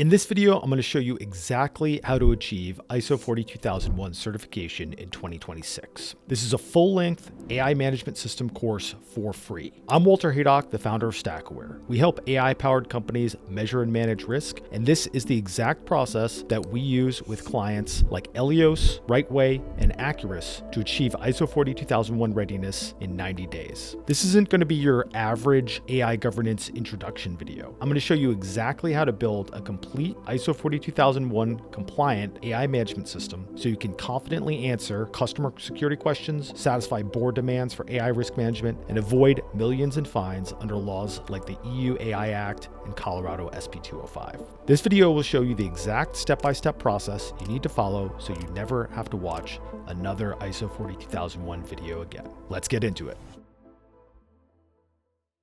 In this video, I'm going to show you exactly how to achieve ISO 42001 certification in 2026. This is a full-length AI management system course for free. I'm Walter Haydock, the founder of Stackaware. We help AI-powered companies measure and manage risk, and this is the exact process that we use with clients like Elios, Rightway, and Accurus to achieve ISO 42001 readiness in 90 days. This isn't going to be your average AI governance introduction video. I'm going to show you exactly how to build a complete ISO 42001 compliant AI management system so you can confidently answer customer security questions, satisfy board demands for AI risk management, and avoid millions in fines under laws like the EU AI Act and Colorado SB 205. This video will show you the exact step-by-step process you need to follow so you never have to watch another ISO 42001 video again. Let's get into it.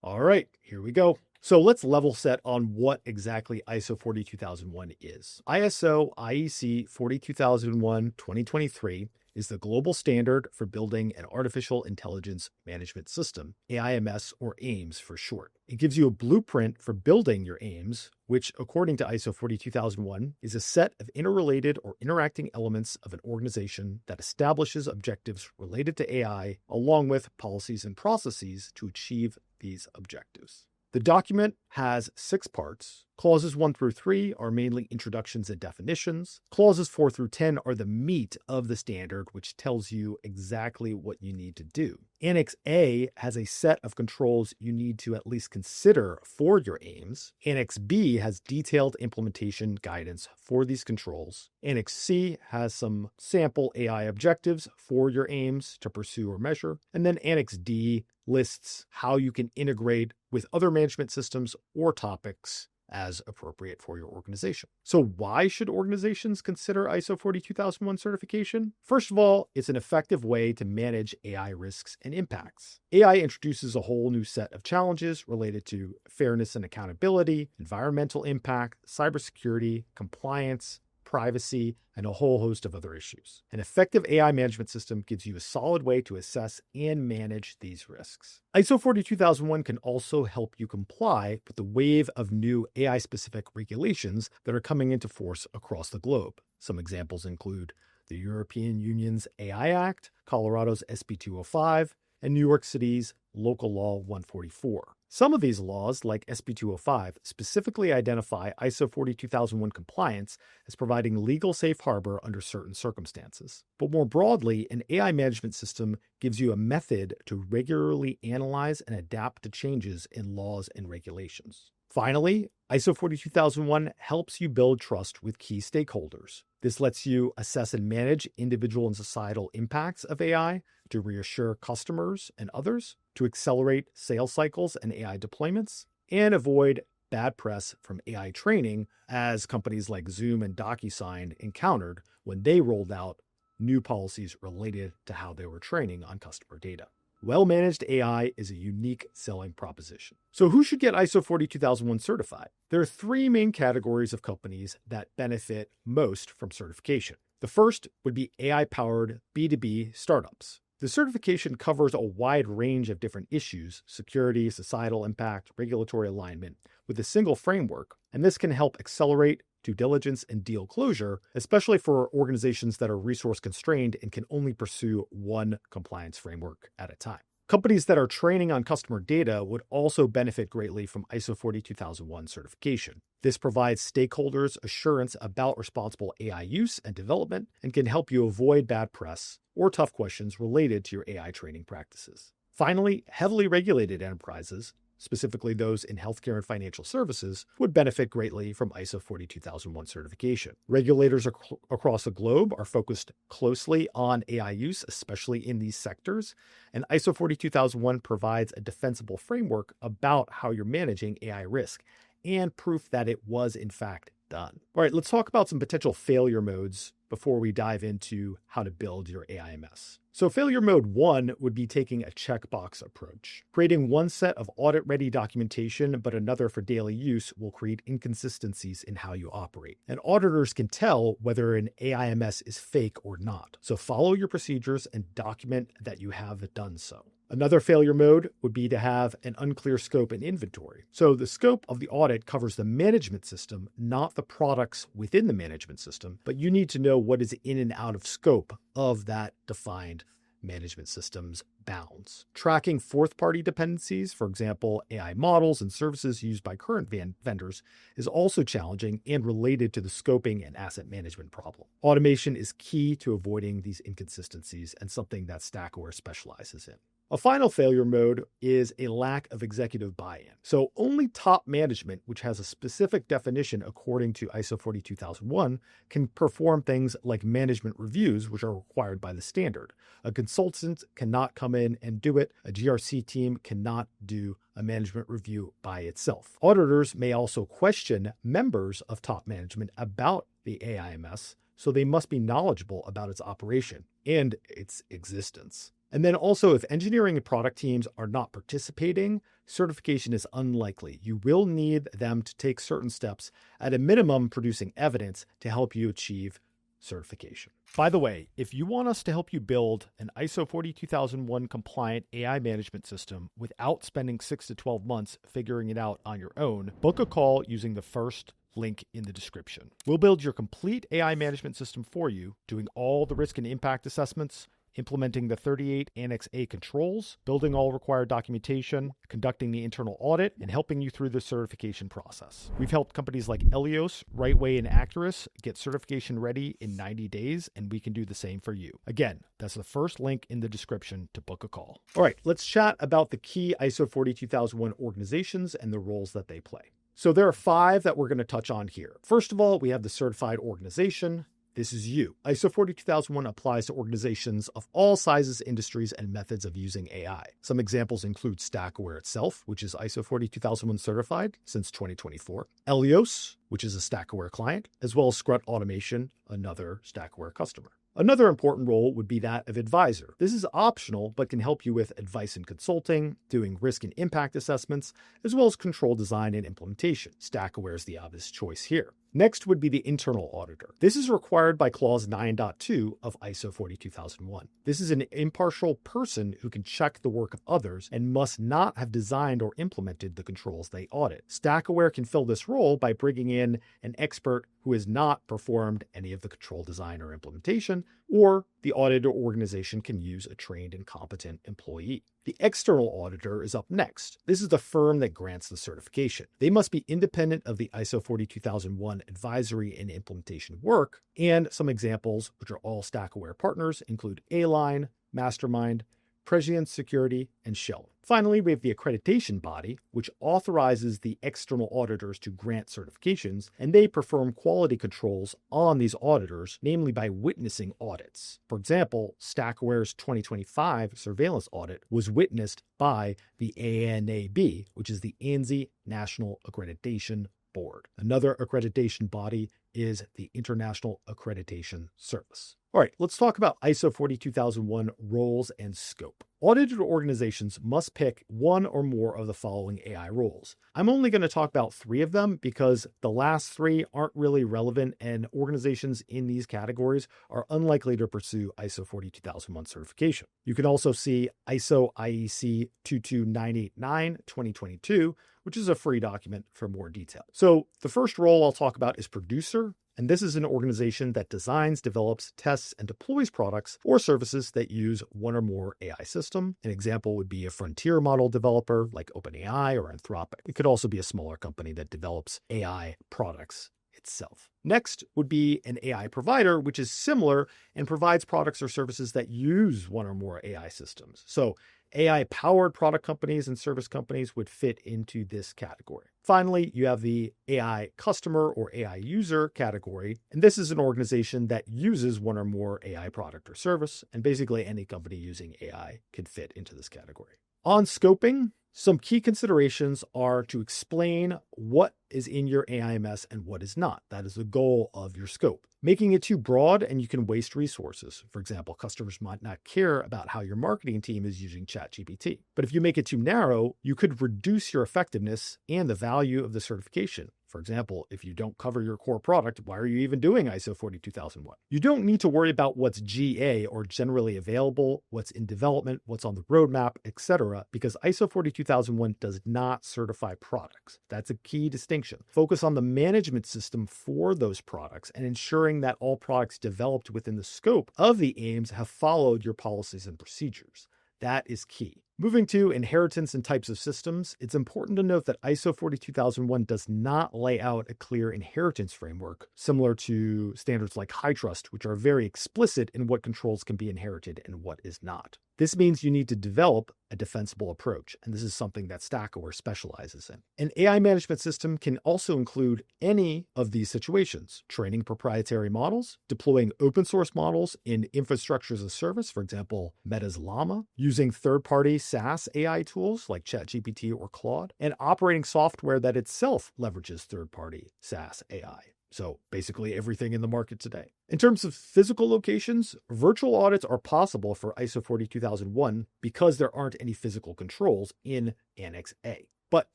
All right, here we go. So let's level set on what exactly ISO 42001 is. ISO IEC 42001-2023 is the global standard for building an artificial intelligence management system, AIMS or AIMS for short. It gives you a blueprint for building your AIMS, which according to ISO 42001 is a set of interrelated or interacting elements of an organization that establishes objectives related to AI along with policies and processes to achieve these objectives. The document has 6 parts. Clauses 1 through 3 are mainly introductions and definitions. Clauses 4 through 10 are the meat of the standard, which tells you exactly what you need to do. Annex A has a set of controls you need to at least consider for your AIMS. Annex B has detailed implementation guidance for these controls. Annex C has some sample AI objectives for your AIMS to pursue or measure. And then Annex D lists how you can integrate with other management systems or topics as appropriate for your organization. So why should organizations consider ISO 42001 certification? First of all, it's an effective way to manage AI risks and impacts. AI introduces a whole new set of challenges related to fairness and accountability, environmental impact, cybersecurity, compliance, privacy, and a whole host of other issues. An effective AI management system gives you a solid way to assess and manage these risks. ISO 42001 can also help you comply with the wave of new AI-specific regulations that are coming into force across the globe. Some examples include the European Union's AI Act, Colorado's SB 205, and New York City's Local Law 144. Some of these laws, like SB 205, specifically identify ISO 42001 compliance as providing legal safe harbor under certain circumstances. But more broadly, an AI management system gives you a method to regularly analyze and adapt to changes in laws and regulations. Finally, ISO 42001 helps you build trust with key stakeholders. This lets you assess and manage individual and societal impacts of AI to reassure customers and others, to accelerate sales cycles and AI deployments, and avoid bad press from AI training, as companies like Zoom and DocuSign encountered when they rolled out new policies related to how they were training on customer data. Well-managed AI is a unique selling proposition. So who should get ISO 42001 certified? There are 3 main categories of companies that benefit most from certification. The first would be AI-powered B2B startups. The certification covers a wide range of different issues: security, societal impact, regulatory alignment, with a single framework, and this can help accelerate due diligence and deal closure, especially for organizations that are resource constrained and can only pursue one compliance framework at a time. Companies that are training on customer data would also benefit greatly from ISO 42001 certification. This provides stakeholders assurance about responsible AI use and development and can help you avoid bad press or tough questions related to your AI training practices. Finally, heavily regulated enterprises, specifically those in healthcare and financial services, would benefit greatly from ISO 42001 certification. Regulators across the globe are focused closely on AI use, especially in these sectors, and ISO 42001 provides a defensible framework about how you're managing AI risk and proof that it was in fact done. All right, let's talk about some potential failure modes before we dive into how to build your AIMS. So failure mode 1 would be taking a checkbox approach. Creating one set of audit-ready documentation, but another for daily use will create inconsistencies in how you operate. And auditors can tell whether an AIMS is fake or not. So follow your procedures and document that you have done so. Another failure mode would be to have an unclear scope and inventory. So the scope of the audit covers the management system, not the products within the management system, but you need to know what is in and out of scope of that defined management system's bounds. Tracking fourth-party dependencies, for example, AI models and services used by current vendors, is also challenging and related to the scoping and asset management problem. Automation is key to avoiding these inconsistencies and something that Stackaware specializes in. A final failure mode is a lack of executive buy-in. So only top management, which has a specific definition according to ISO 42001, can perform things like management reviews, which are required by the standard. A consultant cannot come in and do it. A GRC team cannot do a management review by itself. Auditors may also question members of top management about the AIMS, so they must be knowledgeable about its operation and its existence. And then also, if engineering and product teams are not participating, certification is unlikely. You will need them to take certain steps, at a minimum producing evidence to help you achieve certification. By the way, if you want us to help you build an ISO 42001 compliant AI management system without spending 6 to 12 months figuring it out on your own, book a call using the first link in the description. We'll build your complete AI management system for you, doing all the risk and impact assessments, implementing the 38 Annex A controls, building all required documentation, conducting the internal audit, and helping you through the certification process. We've helped companies like Elios, Rightway, and Acurus get certification ready in 90 days, and we can do the same for you. Again, that's the first link in the description to book a call. All right, let's chat about the key ISO 42001 organizations and the roles that they play. So there are 5 that we're going to touch on here. First of all, we have the certified organization. This is you. ISO 42001 applies to organizations of all sizes, industries, and methods of using AI. Some examples include Stackaware itself, which is ISO 42001 certified since 2024, Elios, which is a Stackaware client, as well as Scrut Automation, another Stackaware customer. Another important role would be that of advisor. This is optional, but can help you with advice and consulting, doing risk and impact assessments, as well as control design and implementation. Stackaware is the obvious choice here. Next would be the internal auditor. This is required by Clause 9.2 of ISO 42001. This is an impartial person who can check the work of others and must not have designed or implemented the controls they audit. Stackaware can fill this role by bringing in an expert who has not performed any of the control design or implementation, or the auditor organization can use a trained and competent employee. The external auditor is up next. This is the firm that grants the certification. They must be independent of the ISO 42001 advisory and implementation work, and some examples, which are all Stackaware partners, include A-Line, Mastermind, Prescient Security, and Shell. Finally, we have the accreditation body, which authorizes the external auditors to grant certifications, and they perform quality controls on these auditors, namely by witnessing audits. For example, Stackaware's 2025 surveillance audit was witnessed by the ANAB, which is the ANSI National Accreditation Board. Another accreditation body is the International Accreditation Service. All right, let's talk about ISO 42001 roles and scope. Audited organizations must pick one or more of the following AI roles. I'm only going to talk about 3 of them because the last 3 aren't really relevant, and organizations in these categories are unlikely to pursue ISO 42001 certification. You can also see ISO IEC 22989 2022, which is a free document for more detail. So the first role I'll talk about is producer. And this is an organization that designs, develops, tests, and deploys products or services that use one or more AI system. An example would be a frontier model developer like OpenAI or Anthropic. It could also be a smaller company that develops AI products itself. Next would be an AI provider, which is similar and provides products or services that use one or more AI systems. So AI-powered product companies and service companies would fit into this category. Finally, you have the AI customer or AI user category, and this is an organization that uses one or more AI product or service, and basically any company using AI can fit into this category. On scoping, some key considerations are to explain what is in your AIMS and what is not. That is the goal of your scope. Making it too broad and you can waste resources. For example, customers might not care about how your marketing team is using ChatGPT. But if you make it too narrow, you could reduce your effectiveness and the value of the certification. For example, if you don't cover your core product, why are you even doing ISO 42001? You don't need to worry about what's GA or generally available, what's in development, what's on the roadmap, etc., because ISO 42001 does not certify products. That's a key distinction. Focus on the management system for those products and ensuring that all products developed within the scope of the aims have followed your policies and procedures. That is key. Moving to inheritance and types of systems, it's important to note that ISO 42001 does not lay out a clear inheritance framework, similar to standards like HITRUST, which are very explicit in what controls can be inherited and what is not. This means you need to develop a defensible approach, and this is something that Stackaware specializes in. An AI management system can also include any of these situations: training proprietary models, deploying open source models in infrastructure as a service, for example, Meta's Llama, using third-party SaaS AI tools like ChatGPT or Claude, and operating software that itself leverages third-party SaaS AI. So basically everything in the market today. In terms of physical locations, virtual audits are possible for ISO 42001 because there aren't any physical controls in Annex A. But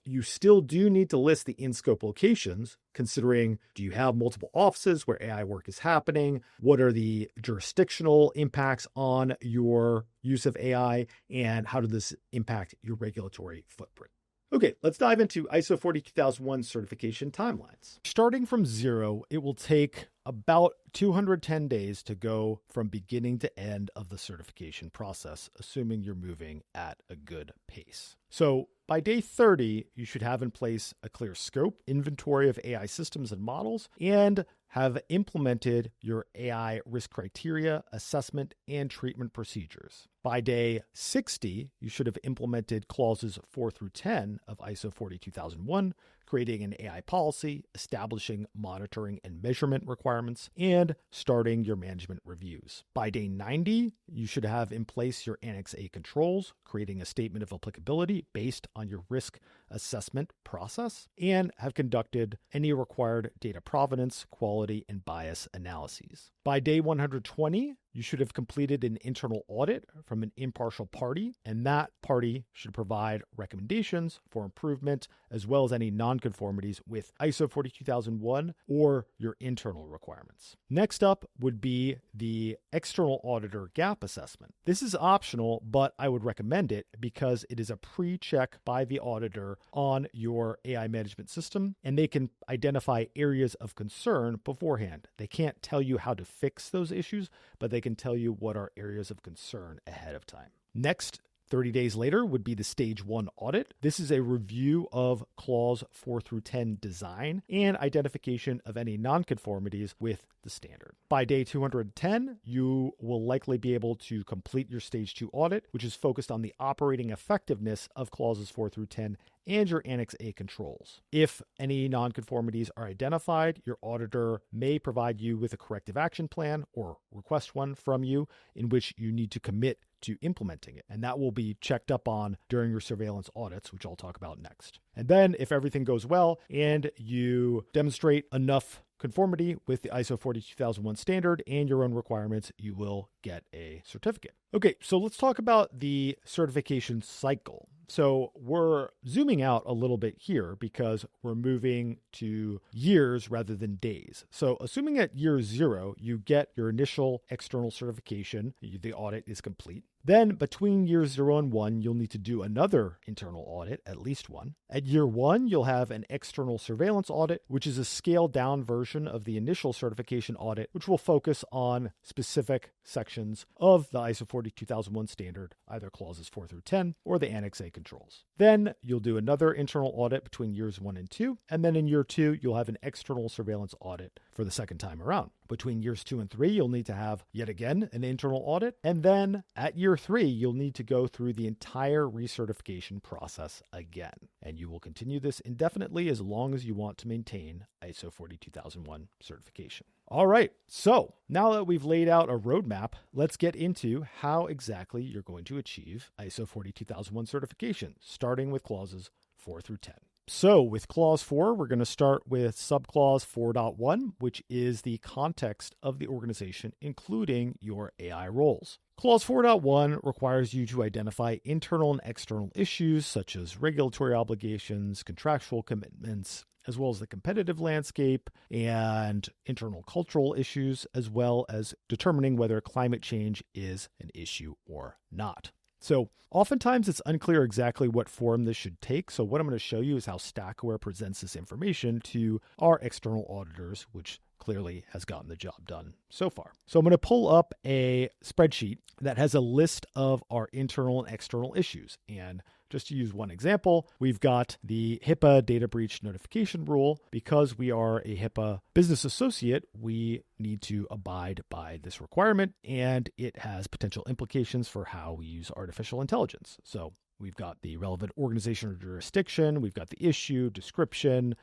you still do need to list the in-scope locations, considering, do you have multiple offices where AI work is happening? What are the jurisdictional impacts on your use of AI? And how does this impact your regulatory footprint? Okay, let's dive into ISO 42001 certification timelines. Starting from zero, it will take about 210 days to go from beginning to end of the certification process, assuming you're moving at a good pace. So by day 30, you should have in place a clear scope, inventory of AI systems and models, and have implemented your AI risk criteria, assessment, and treatment procedures. By day 60, you should have implemented clauses 4 through 10 of ISO 42001, creating an AI policy, establishing monitoring and measurement requirements, and starting your management reviews. By day 90, you should have in place your Annex A controls, creating a statement of applicability based on your risk assessment process, and have conducted any required data provenance, quality, and bias analyses. By day 120, you should have completed an internal audit from an impartial party, and that party should provide recommendations for improvement, as well as any non-conformities with ISO 42001 or your internal requirements. Next up would be the external auditor gap assessment. This is optional, but I would recommend it because it is a pre-check by the auditor on your AI management system, and they can identify areas of concern beforehand. They can't tell you how to fix those issues, but they can tell you what are areas of concern ahead of time. Next, 30 days later would be the stage 1 audit. This is a review of clause 4 through 10 design and identification of any nonconformities with the standard. By day 210, you will likely be able to complete your stage 2 audit, which is focused on the operating effectiveness of clauses 4 through 10 and your Annex A controls. If any nonconformities are identified, your auditor may provide you with a corrective action plan or request one from you in which you need to commit to implementing it. And that will be checked up on during your surveillance audits, which I'll talk about next. And then if everything goes well and you demonstrate enough conformity with the ISO 42001 standard and your own requirements, you will get a certificate. Okay, so let's talk about the certification cycle. So we're zooming out a little bit here because we're moving to years rather than days. So assuming at year 0, you get your initial external certification, the audit is complete. Then between years 0 and 1, you'll need to do another internal audit, at least one. At year 1, you'll have an external surveillance audit, which is a scaled down version of the initial certification audit, which will focus on specific sections of the ISO 42001 standard, either clauses 4 through 10 or the Annex A controls. Then you'll do another internal audit between years 1 and 2. And then in year 2, you'll have an external surveillance audit for the second time around. Between years 2 and 3, you'll need to have yet again an internal audit. And then at year 3, you'll need to go through the entire recertification process again. And you will continue this indefinitely as long as you want to maintain ISO 42001 certification. All right, so now that we've laid out a roadmap, let's get into how exactly you're going to achieve ISO 42001 certification, starting with clauses 4 through 10. So with clause 4, we're going to start with subclause 4.1, which is the context of the organization, including your AI roles. Clause 4.1 requires you to identify internal and external issues such as regulatory obligations, contractual commitments, as well as the competitive landscape and internal cultural issues, as well as determining whether climate change is an issue or not. So oftentimes it's unclear exactly what form this should take. So what I'm going to show you is how Stackaware presents this information to our external auditors, which clearly has gotten the job done so far. So I'm going to pull up a spreadsheet that has a list of our internal and external issues. And just to use one example, we've got the HIPAA data breach notification rule. Because we are a HIPAA business associate, we need to abide by this requirement, and it has potential implications for how we use artificial intelligence. So we've got the relevant organization or jurisdiction. We've got the issue, description,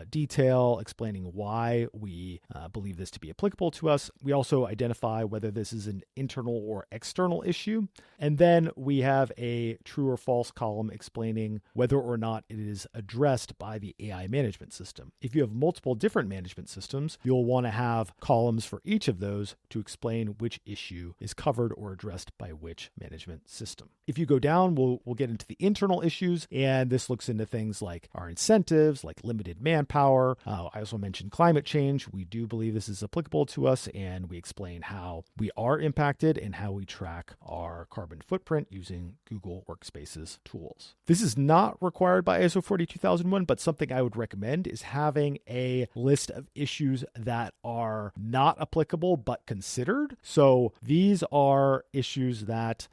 detail, explaining why we believe this to be applicable to us. We also identify whether this is an internal or external issue. And then we have a true or false column explaining whether or not it is addressed by the AI management system. If you have multiple different management systems, you'll want to have columns for each of those to explain which issue is covered or addressed by which management system. If you go down, we'll get into the internal issues, and this looks into things like our incentives, like limited manpower. I also mentioned climate change. We do believe this is applicable to us, and we explain how we are impacted and how we track our carbon footprint using Google Workspace's tools. This is not required by ISO 42001, but something I would recommend is having a list of issues that are not applicable but considered. So these are issues that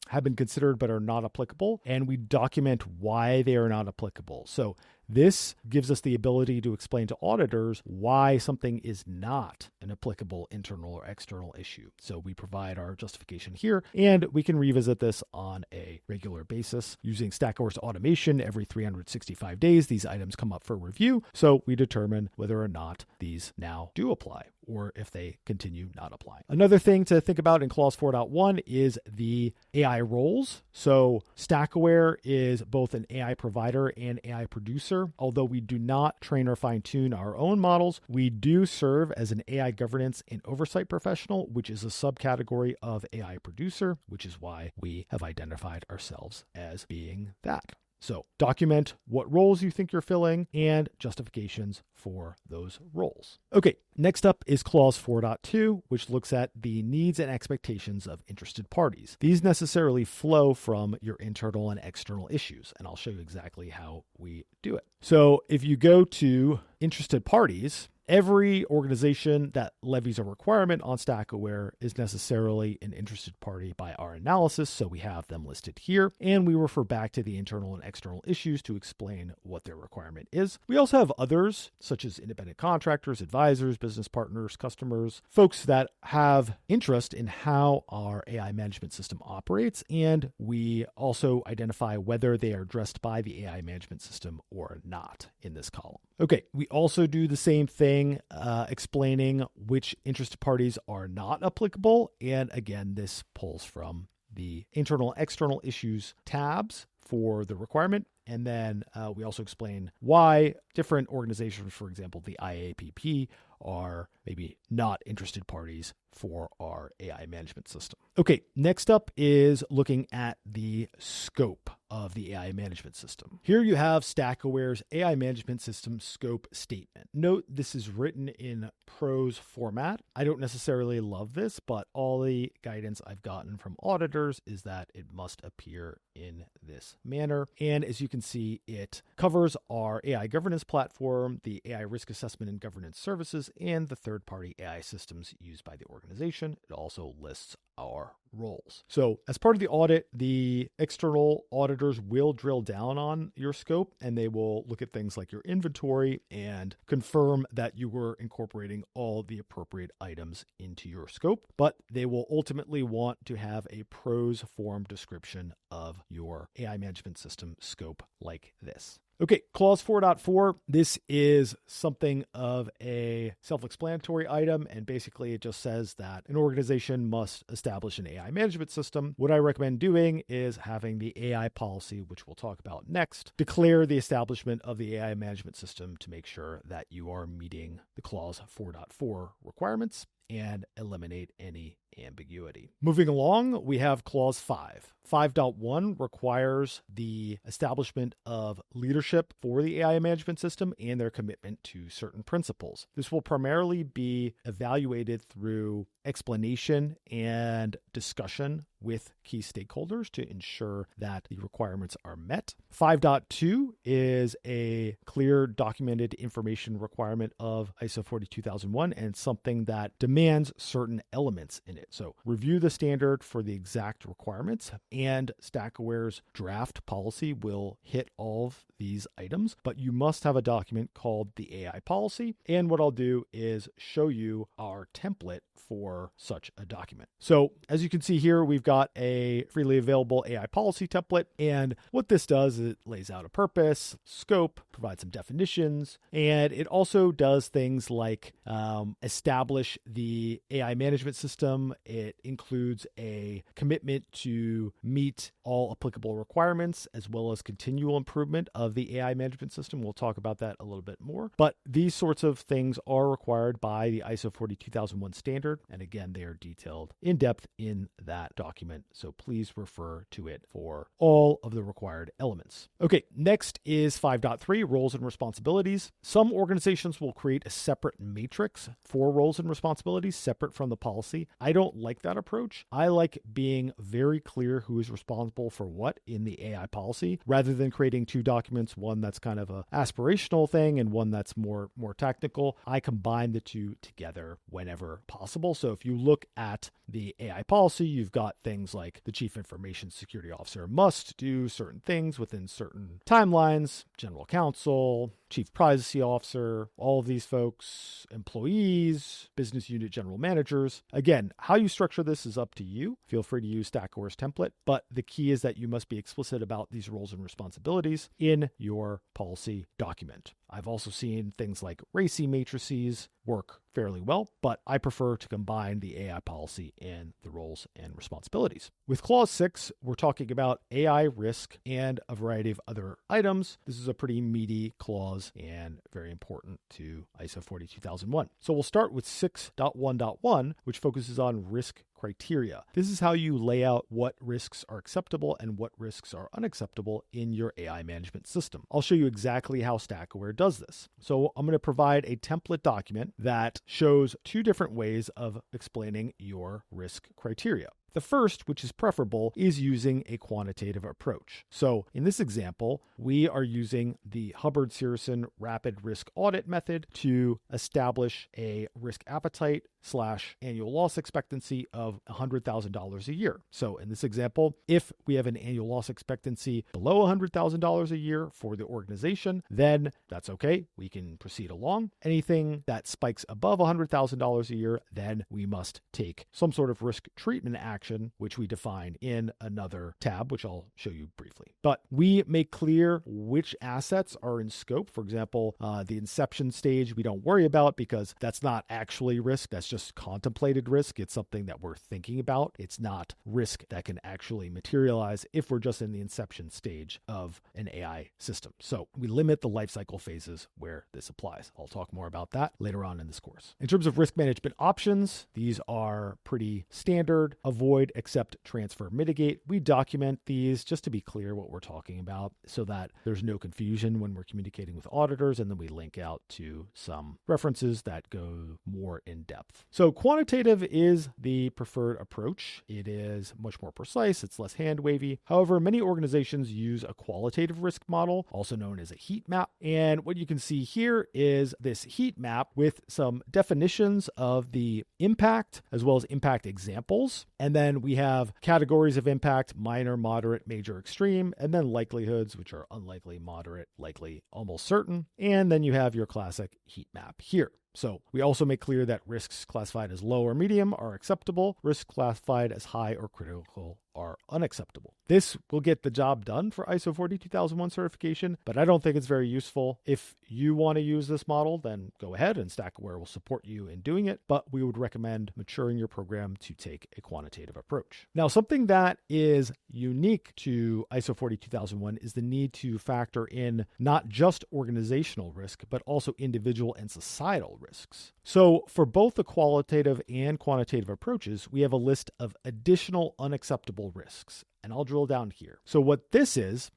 have been considered but are not applicable, and we document why they are not applicable. So this gives us the ability to explain to auditors why something is not an applicable internal or external issue. So we provide our justification here, and we can revisit this on a regular basis. Using Stackaware's automation, every 365 days, these items come up for review. So we determine whether or not these now do apply, or if they continue not applying. Another thing to think about in Clause 4.1 is the AI roles. So Stackaware is both an AI provider and AI producer. Although we do not train or fine-tune our own models, we do serve as an AI governance and oversight professional, which is a subcategory of AI producer, which is why we have identified ourselves as being that. So document what roles you think you're filling and justifications for those roles. Okay, next up is Clause 4.2, which looks at the needs and expectations of interested parties. These necessarily flow from your internal and external issues, and I'll show you exactly how we do it. So if you go to interested parties, every organization that levies a requirement on Stackaware is necessarily an interested party by our analysis, so we have them listed here, and we refer back to the internal and external issues to explain what their requirement is. We also have others, such as independent contractors, advisors, business partners, customers, folks that have interest in how our AI management system operates, and we also identify whether they are addressed by the AI management system or not in this column. Okay, we also do the same thing, explaining which interested parties are not applicable. And again, this pulls from the internal and external issues tabs for the requirement. And then we also explain why different organizations, for example, the IAPP, are maybe not interested parties for our AI management system. Okay, next up is looking at the scope of the AI management system. Here you have Stackaware's AI management system scope statement. Note this is written in prose format. I don't necessarily love this, but all the guidance I've gotten from auditors is that it must appear in this manner. And as you can see, it covers our AI governance platform, the AI risk assessment and governance services, and the third-party AI systems used by the organization. It also lists our roles. So as part of the audit, the external auditors will drill down on your scope, and they will look at things like your inventory and confirm that you were incorporating all the appropriate items into your scope. But they will ultimately want to have a prose form description of your AI management system scope like this. Okay, Clause 4.4, this is something of a self-explanatory item, and basically it just says that an organization must establish an AI management system. What I recommend doing is having the AI policy, which we'll talk about next, declare the establishment of the AI management system to make sure that you are meeting the Clause 4.4 requirements. and eliminate any ambiguity. Moving along, we have clause 5. 5.1 requires the establishment of leadership for the AI management system and their commitment to certain principles. This will primarily be evaluated through explanation and discussion with key stakeholders to ensure that the requirements are met. 5.2 is a clear documented information requirement of ISO 42001 and something that demands certain elements in it. So review the standard for the exact requirements, and Stackaware's draft policy will hit all of these items, but you must have a document called the AI policy. And what I'll do is show you our template for such a document. So as you can see here, we've got a freely available AI policy template. And what this does is it lays out a purpose, scope, provides some definitions, and it also does things like establish the AI management system. It includes a commitment to meet all applicable requirements as well as continual improvement of the AI management system. We'll talk about that a little bit more. But these sorts of things are required by the ISO 42001 standard. And again, they are detailed in depth in that document. So please refer to it for all of the required elements. Okay, next is 5.3, roles and responsibilities. Some organizations will create a separate matrix for roles and responsibilities separate from the policy. I don't like that approach. I like being very clear who is responsible for what in the AI policy rather than creating two documents, one that's kind of a aspirational thing and one that's more technical. I combine the two together whenever possible. So if you look at the AI policy, you've got things like the Chief Information Security Officer must do certain things within certain timelines, General Counsel, Chief Privacy Officer, all of these folks, employees, business unit general managers. Again, how you structure this is up to you. Feel free to use Stackaware's template, but the key is that you must be explicit about these roles and responsibilities in your policy document. I've also seen things like RACI matrices work fairly well, but I prefer to combine the AI policy and the roles and responsibilities. With clause 6, we're talking about AI risk and a variety of other items. This is a pretty meaty clause and very important to ISO 42001. So we'll start with 6.1.1, which focuses on risk criteria. This is how you lay out what risks are acceptable and what risks are unacceptable in your AI management system. I'll show you exactly how Stackaware does this. So I'm going to provide a template document that shows two different ways of explaining your risk criteria. The first, which is preferable, is using a quantitative approach. So in this example, we are using the Hubbard-Searson rapid risk audit method to establish a risk appetite / annual loss expectancy of $100,000 a year. So in this example, if we have an annual loss expectancy below $100,000 a year for the organization, then that's okay. We can proceed along. Anything that spikes above $100,000 a year, then we must take some sort of risk treatment action, which we define in another tab, which I'll show you briefly. But we make clear which assets are in scope. For example, the inception stage we don't worry about because that's not actually risk. That's just contemplated risk. It's something that we're thinking about. It's not risk that can actually materialize if we're just in the inception stage of an AI system. So we limit the lifecycle phases where this applies. I'll talk more about that later on in this course. In terms of risk management options, these are pretty standard. Avoid, accept, transfer, mitigate. We document these just to be clear what we're talking about so that there's no confusion when we're communicating with auditors, and then we link out to some references that go more in depth. So quantitative is the preferred approach. It is much more precise. It's less hand-wavy. However, many organizations use a qualitative risk model, also known as a heat map. And what you can see here is this heat map with some definitions of the impact as well as impact examples. And then we have categories of impact: minor, moderate, major, extreme, and then likelihoods, which are unlikely, moderate, likely, almost certain. And then you have your classic heat map here. So we also make clear that risks classified as low or medium are acceptable. Risks classified as high or critical are unacceptable. This will get the job done for ISO 42001 certification, but I don't think it's very useful. If you want to use this model, then go ahead and Stackaware will support you in doing it, but we would recommend maturing your program to take a quantitative approach. Now, something that is unique to ISO 42001 is the need to factor in not just organizational risk, but also individual and societal risks. So for both the qualitative and quantitative approaches, we have a list of additional unacceptable risks. And I'll drill down here. So what this is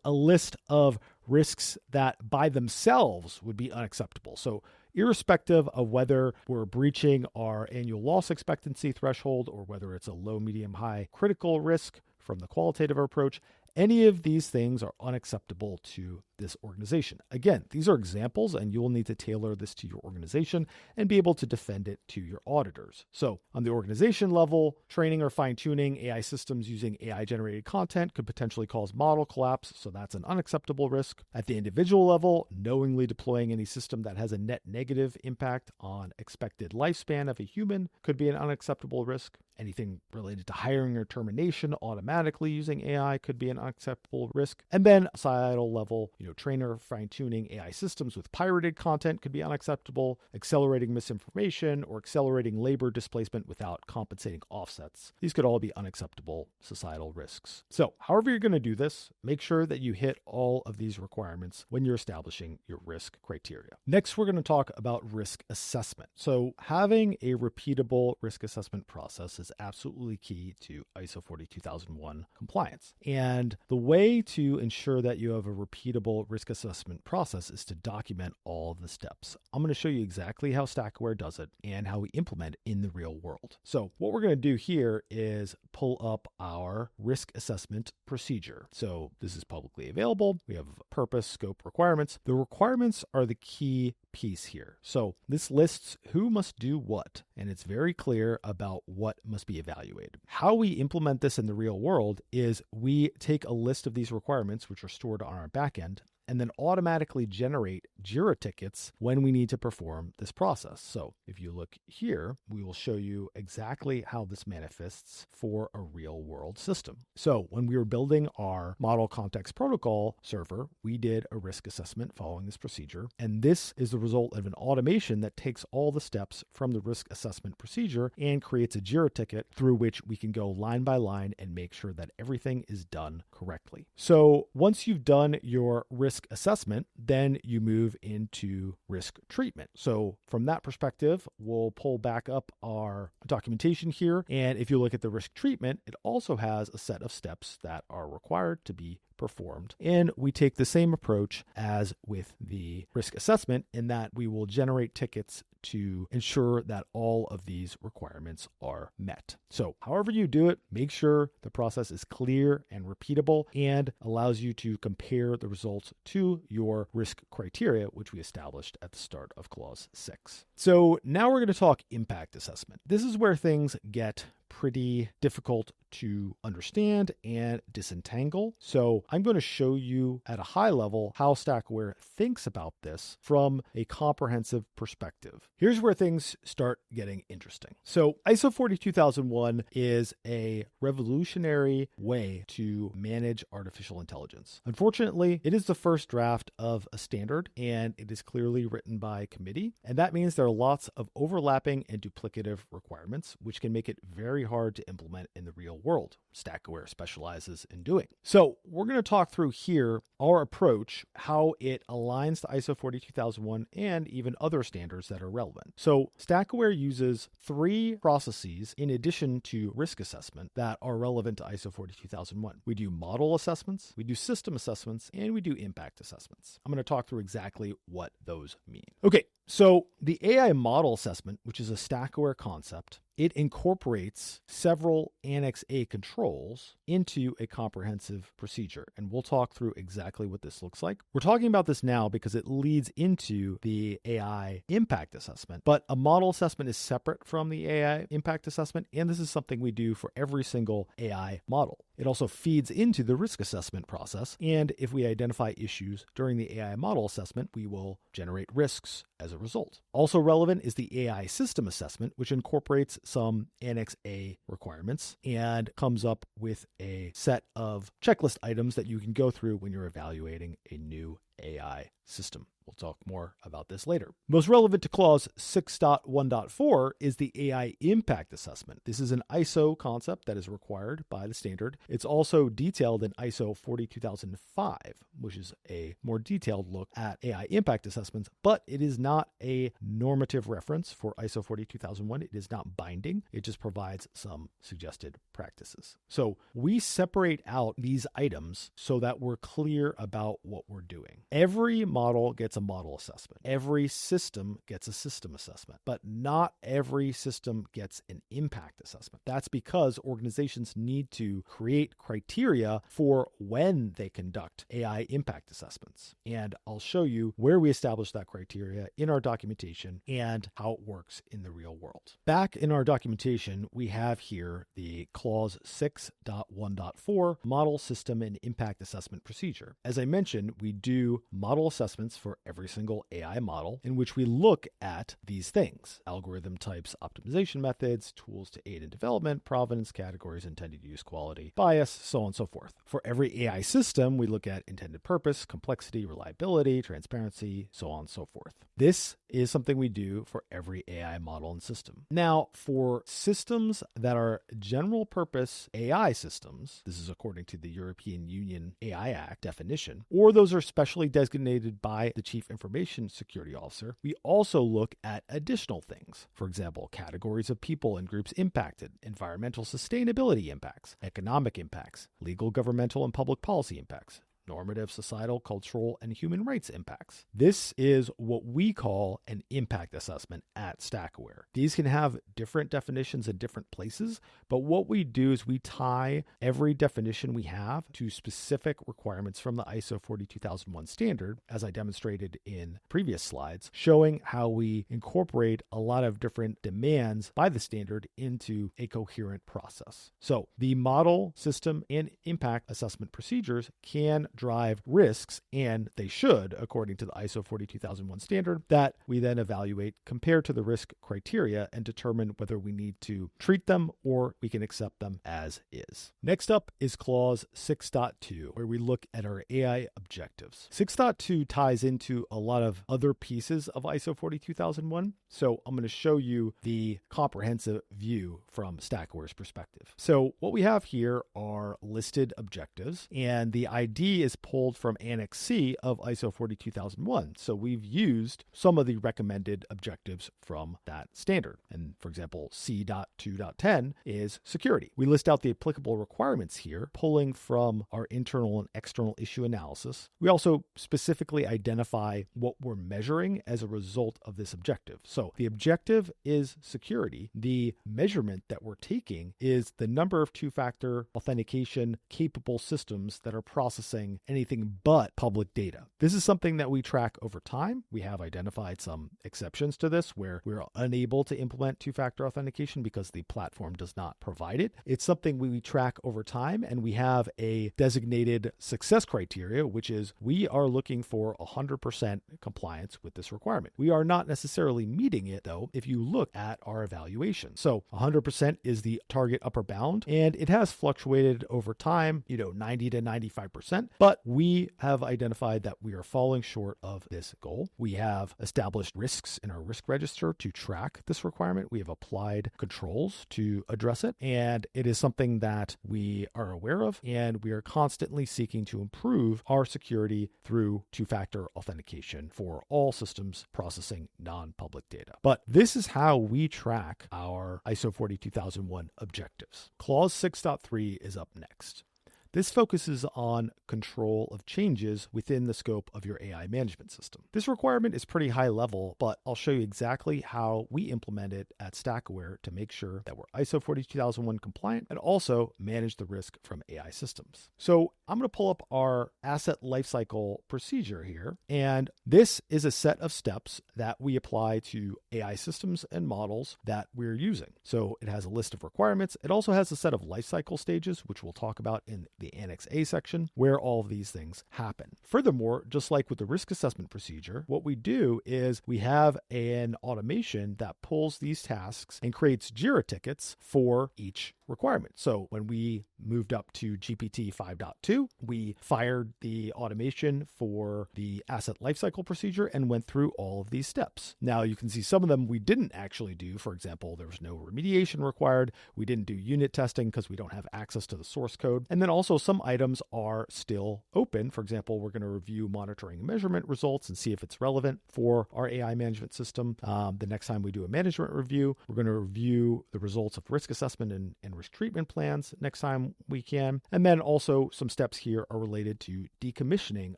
a list of risks that by themselves would be unacceptable. So irrespective of whether we're breaching our annual loss expectancy threshold or whether it's a low, medium, high critical risk from the qualitative approach, any of these things are unacceptable to this organization. Again, these are examples, and you will need to tailor this to your organization and be able to defend it to your auditors. So on the organization level, training or fine-tuning AI systems using AI-generated content could potentially cause model collapse, so that's an unacceptable risk. At the individual level, knowingly deploying any system that has a net negative impact on expected lifespan of a human could be an unacceptable risk. Anything related to hiring or termination automatically using AI could be an unacceptable risk. And then societal level, trainer fine-tuning AI systems with pirated content could be unacceptable. Accelerating misinformation or accelerating labor displacement without compensating offsets. These could all be unacceptable societal risks. So however you're going to do this, make sure that you hit all of these requirements when you're establishing your risk criteria. Next, we're going to talk about risk assessment. So having a repeatable risk assessment process is absolutely key to ISO 42001 compliance. And the way to ensure that you have a repeatable risk assessment process is to document all the steps. I'm going to show you exactly how Stackaware does it and how we implement it in the real world. So what we're going to do here is pull up our risk assessment procedure. So this is publicly available. We have purpose, scope, requirements. The requirements are the key piece here. So this lists who must do what, and it's very clear about what must be evaluated. How we implement this in the real world is we take a list of these requirements, which are stored on our backend, and then automatically generate JIRA tickets when we need to perform this process. So if you look here, we will show you exactly how this manifests for a real world system. So when we were building our model context protocol server, we did a risk assessment following this procedure. And this is the result of an automation that takes all the steps from the risk assessment procedure and creates a JIRA ticket through which we can go line by line and make sure that everything is done correctly. So once you've done your risk assessment, then you move into risk treatment. So from that perspective, we'll pull back up our documentation here. And if you look at the risk treatment, it also has a set of steps that are required to be performed. And we take the same approach as with the risk assessment in that we will generate tickets to ensure that all of these requirements are met. So however you do it, make sure the process is clear and repeatable and allows you to compare the results to your risk criteria, which we established at the start of clause 6. So now we're going to talk impact assessment. This is where things get pretty difficult to understand and disentangle. So I'm going to show you at a high level how Stackaware thinks about this from a comprehensive perspective. Here's where things start getting interesting. So ISO 42001 is a revolutionary way to manage artificial intelligence. Unfortunately, it is the first draft of a standard and it is clearly written by committee. And that means there are lots of overlapping and duplicative requirements, which can make it very hard to implement in the real world. Stackaware specializes in doing. So we're going to talk through here our approach, how it aligns to ISO 42001 and even other standards that are relevant. So Stackaware uses 3 processes in addition to risk assessment that are relevant to ISO 42001. We do model assessments, we do system assessments, and we do impact assessments. I'm going to talk through exactly what those mean. Okay, so the AI model assessment, which is a Stackaware concept, it incorporates several Annex A controls into a comprehensive procedure. And we'll talk through exactly what this looks like. We're talking about this now because it leads into the AI impact assessment, but a model assessment is separate from the AI impact assessment. And this is something we do for every single AI model. It also feeds into the risk assessment process. And if we identify issues during the AI model assessment, we will generate risks as a result. Also relevant is the AI system assessment, which incorporates some Annex A requirements and comes up with a set of checklist items that you can go through when you're evaluating a new AI system. We'll talk more about this later. Most relevant to clause 6.1.4 is the AI impact assessment. This is an ISO concept that is required by the standard. It's also detailed in ISO 42005, which is a more detailed look at AI impact assessments, but it is not a normative reference for ISO 42001. It is not binding. It just provides some suggested practices. So we separate out these items so that we're clear about what we're doing. Every model gets a model assessment. Every system gets a system assessment, but not every system gets an impact assessment. That's because organizations need to create criteria for when they conduct AI impact assessments. And I'll show you where we establish that criteria in our documentation and how it works in the real world. Back in our documentation, we have here the clause 6.1.4 model system and impact assessment procedure. As I mentioned, we do model assessments for every single AI model in which we look at these things: algorithm types, optimization methods, tools to aid in development, provenance, categories, intended use, quality, bias, so on and so forth. For every AI system, we look at intended purpose, complexity, reliability, transparency, so on and so forth. This is something we do for every AI model and system. Now, for systems that are general purpose AI systems, this is according to the European Union AI Act definition, or those are specially designated by the Chief Information Security Officer, we also look at additional things. For example, categories of people and groups impacted, environmental sustainability impacts, economic impacts, legal, governmental, and public policy impacts, normative, societal, cultural, and human rights impacts. This is what we call an impact assessment at Stackaware. These can have different definitions in different places, but what we do is we tie every definition we have to specific requirements from the ISO 42001 standard, as I demonstrated in previous slides, showing how we incorporate a lot of different demands by the standard into a coherent process. So the model, system, and impact assessment procedures can drive risks, and they should, according to the ISO 42001 standard, that we then evaluate compared to the risk criteria and determine whether we need to treat them or we can accept them as is. Next up is clause 6.2, where we look at our AI objectives. 6.2 ties into a lot of other pieces of ISO 42001, so I'm going to show you the comprehensive view from Stackaware's perspective. So what we have here are listed objectives, and the ID is pulled from Annex C of ISO 42001. So we've used some of the recommended objectives from that standard. And for example, C.2.10 is security. We list out the applicable requirements here, pulling from our internal and external issue analysis. We also specifically identify what we're measuring as a result of this objective. So the objective is security. The measurement that we're taking is the number of two-factor authentication capable systems that are processing anything but public data. This is something that we track over time. We have identified some exceptions to this where we're unable to implement two-factor authentication because the platform does not provide it. It's something we track over time, and we have a designated success criteria, which is we are looking for 100% compliance with this requirement. We are not necessarily meeting it, though, if you look at our evaluation. So 100% is the target upper bound, and it has fluctuated over time, 90 to 95%, but we have identified that we are falling short of this goal. We have established risks in our risk register to track this requirement. We have applied controls to address it, and it is something that we are aware of, and we are constantly seeking to improve our security through two-factor authentication for all systems processing non-public data. But this is how we track our ISO 42001 objectives. Clause 6.3 is up next. This focuses on control of changes within the scope of your AI management system. This requirement is pretty high level, but I'll show you exactly how we implement it at Stackaware to make sure that we're ISO 42001 compliant and also manage the risk from AI systems. So I'm going to pull up our asset lifecycle procedure here, and this is a set of steps that we apply to AI systems and models that we're using. So it has a list of requirements. It also has a set of lifecycle stages, which we'll talk about in the Annex A section, where all of these things happen. Furthermore, just like with the risk assessment procedure, what we do is we have an automation that pulls these tasks and creates JIRA tickets for each requirement. So when we moved up to GPT 5.2, we fired the automation for the asset lifecycle procedure and went through all of these steps. Now you can see some of them we didn't actually do. For example, there was no remediation required. We didn't do unit testing because we don't have access to the source code. And then also some items are still open. For example, we're going to review monitoring and measurement results and see if it's relevant for our AI management system. The next time we do a management review, we're going to review the results of risk assessment and risk treatment plans next time we can. And then also some steps here are related to decommissioning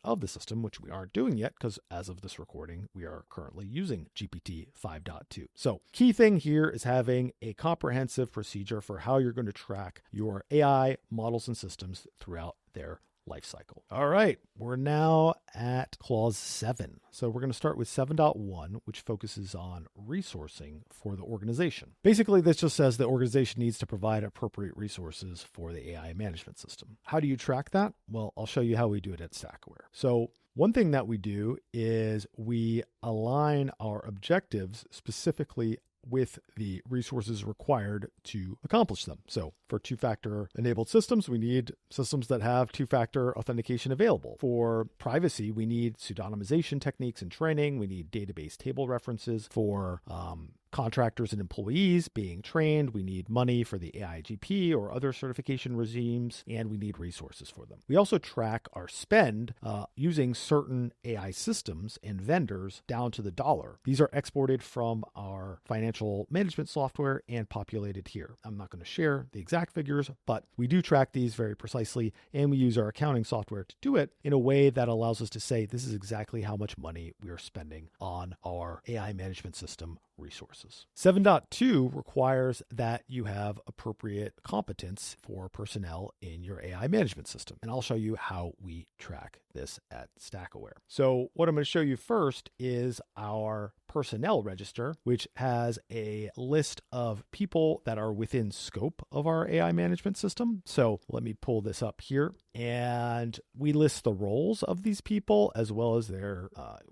of the system, which we aren't doing yet because as of this recording, we are currently using GPT 5.2. So key thing here is having a comprehensive procedure for how you're going to track your AI models and systems throughout their life cycle. All right, we're now at clause 7. So we're going to start with 7.1, which focuses on resourcing for the organization. Basically, this just says the organization needs to provide appropriate resources for the AI management system. How do you track that? Well, I'll show you how we do it at Stackaware. So one thing that we do is we align our objectives specifically with the resources required to accomplish them. So for two-factor enabled systems, we need systems that have two-factor authentication available. For privacy, we need pseudonymization techniques and training. We need database table references. For contractors and employees being trained, we need money for the AIGP or other certification regimes, and we need resources for them. We also track our spend using certain AI systems and vendors down to the dollar. These are exported from our financial management software and populated here. I'm not going to share the exact figures, but we do track these very precisely, and we use our accounting software to do it in a way that allows us to say this is exactly how much money we are spending on our AI management system resources. 7.2 requires that you have appropriate competence for personnel in your AI management system. And I'll show you how we track this at Stackaware. So what I'm going to show you first is our personnel register, which has a list of people that are within scope of our AI management system. So let me pull this up here. And we list the roles of these people as well as their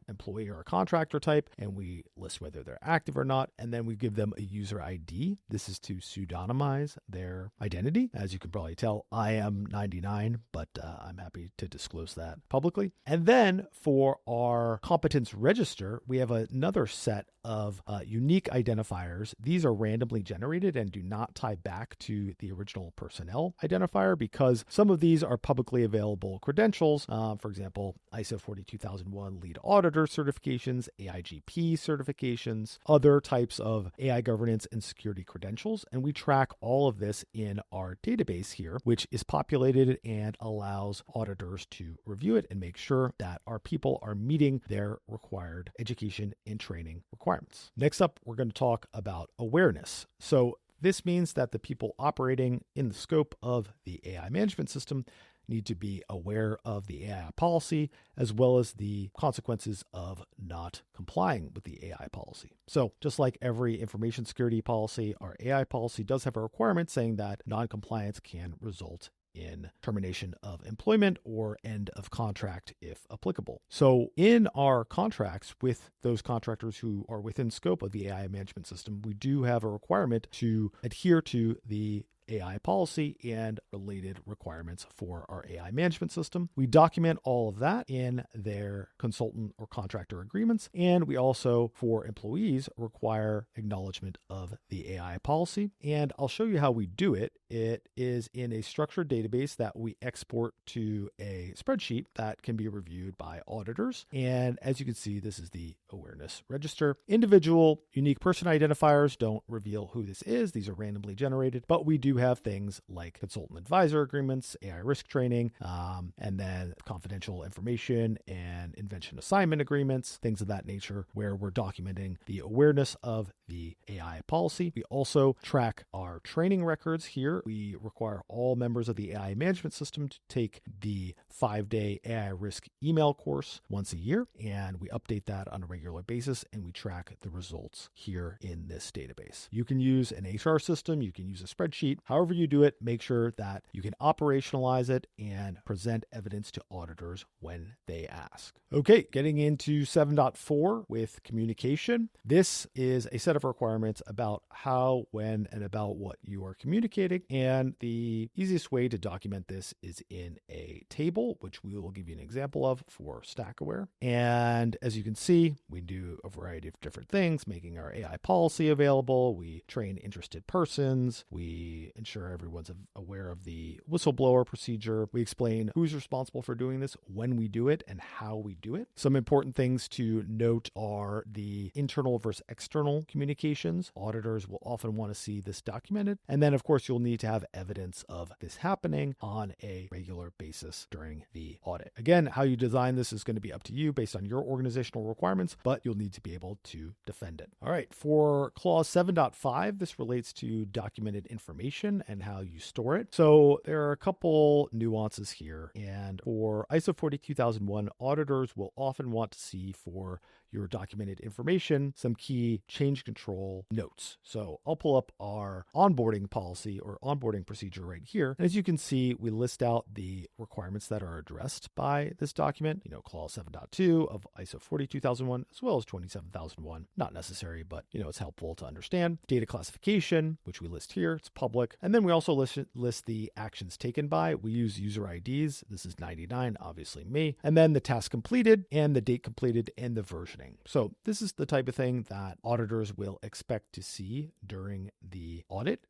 employee or contractor type. And we list whether they're active or not. And then we give them a user ID. This is to pseudonymize their identity. As you can probably tell, I am 99, but I'm happy to disclose that publicly. And then for our competence register, we have another set of unique identifiers. These are randomly generated and do not tie back to the original personnel identifier because some of these are publicly available credentials. For example, ISO 42001 lead auditor certifications, AIGP certifications, other types of AI governance and security credentials. And we track all of this in our database here, which is populated and allows auditors to review it and make sure that our people are meeting their required education and training requirements. Next up, we're going to talk about awareness. So this means that the people operating in the scope of the AI management system need to be aware of the AI policy as well as the consequences of not complying with the AI policy. So just like every information security policy, our AI policy does have a requirement saying that non-compliance can result in termination of employment or end of contract if applicable. So in our contracts with those contractors who are within scope of the AI management system, we do have a requirement to adhere to the AI policy and related requirements for our AI management system. We document all of that in their consultant or contractor agreements. And we also, for employees, require acknowledgement of the AI policy. And I'll show you how we do it. It is in a structured database that we export to a spreadsheet that can be reviewed by auditors. And as you can see, this is the awareness register. Individual unique person identifiers don't reveal who this is. These are randomly generated, but we do have things like consultant advisor agreements, AI risk training, and then confidential information and invention assignment agreements, things of that nature, where we're documenting the awareness of the AI policy. We also track our training records here. We require all members of the AI management system to take the 5-day AI risk email course once a year, and we update that on a regular basis, and we track the results here in this database. You can use an HR system, you can use a spreadsheet, however you do it, make sure that you can operationalize it and present evidence to auditors when they ask. Okay, getting into 7.4 with communication. This is a set of requirements about how, when, and about what you are communicating, and the easiest way to document this is in a table, which we will give you an example of for Stackaware. And as you can see, we do a variety of different things, making our AI policy available. We train interested persons. We ensure everyone's aware of the whistleblower procedure. We explain who's responsible for doing this, when we do it, and how we do it. Some important things to note are the internal versus external communications. Auditors will often want to see this documented. And then, of course, you'll need to have evidence of this happening on a regular basis during the audit. Again, how you design this is going to be up to you based on your organizational requirements, but you'll need to be able to defend it. All right, for clause 7.5, this relates to documented information and how you store it. So there are a couple nuances here. And for ISO 42001, auditors will often want to see for your documented information some key change control notes. So I'll pull up our onboarding policy or onboarding procedure right here. And as you can see, we list out the requirements that are addressed by this document, clause 7.2 of ISO 42001, as well as 27001. Not necessary, but it's helpful to understand. Data classification, which we list here, it's public. And then we also list the actions taken by. We use user IDs. This is 99, obviously me. And then the task completed and the date completed and the versioning. So this is the type of thing that auditors will expect to see during the audit.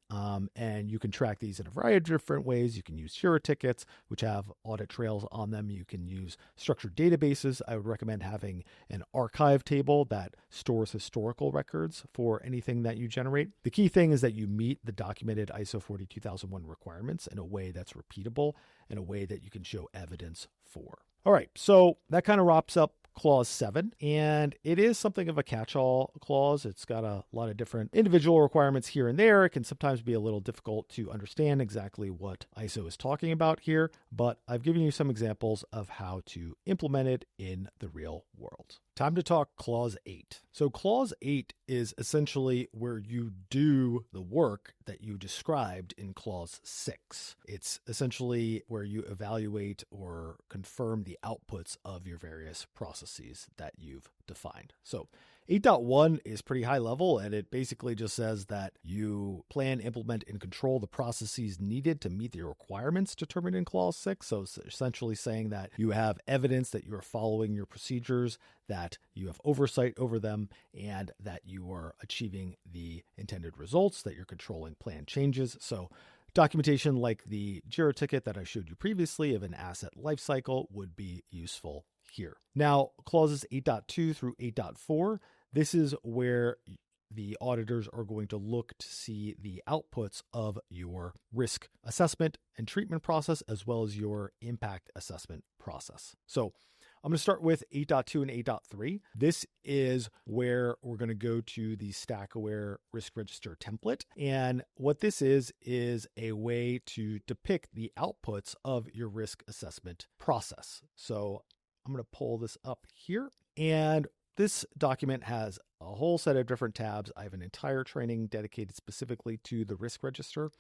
And you can track these in a variety of different ways. You can use Jira tickets, which have audit trails on them. You can use structured databases. I would recommend having an archive table that stores historical records for anything that you generate. The key thing is that you meet the documented ISO 42001 requirements in a way that's repeatable, in a way that you can show evidence for. All right, so that kind of wraps up Clause 7, and it is something of a catch-all clause. It's got a lot of different individual requirements here and there. It can sometimes be a little difficult to understand exactly what ISO is talking about here, but I've given you some examples of how to implement it in the real world. Time to talk Clause 8. So Clause 8 is essentially where you do the work that you described in Clause 6. It's essentially where you evaluate or confirm the outputs of your various processes that you've defined. So 8.1 is pretty high level, and it basically just says that you plan, implement, and control the processes needed to meet the requirements determined in Clause 6. So it's essentially saying that you have evidence that you are following your procedures, that you have oversight over them, and that you are achieving the intended results, that you're controlling plan changes. So documentation like the Jira ticket that I showed you previously of an asset lifecycle would be useful here. Now, clauses 8.2 through 8.4, this is where the auditors are going to look to see the outputs of your risk assessment and treatment process, as well as your impact assessment process. So I'm going to start with 8.2 and 8.3. This is where we're going to go to the Stackaware risk register template. And what this is a way to depict the outputs of your risk assessment process. So I'm going to pull this up here, and this document has a whole set of different tabs. I have an entire training dedicated specifically to the risk register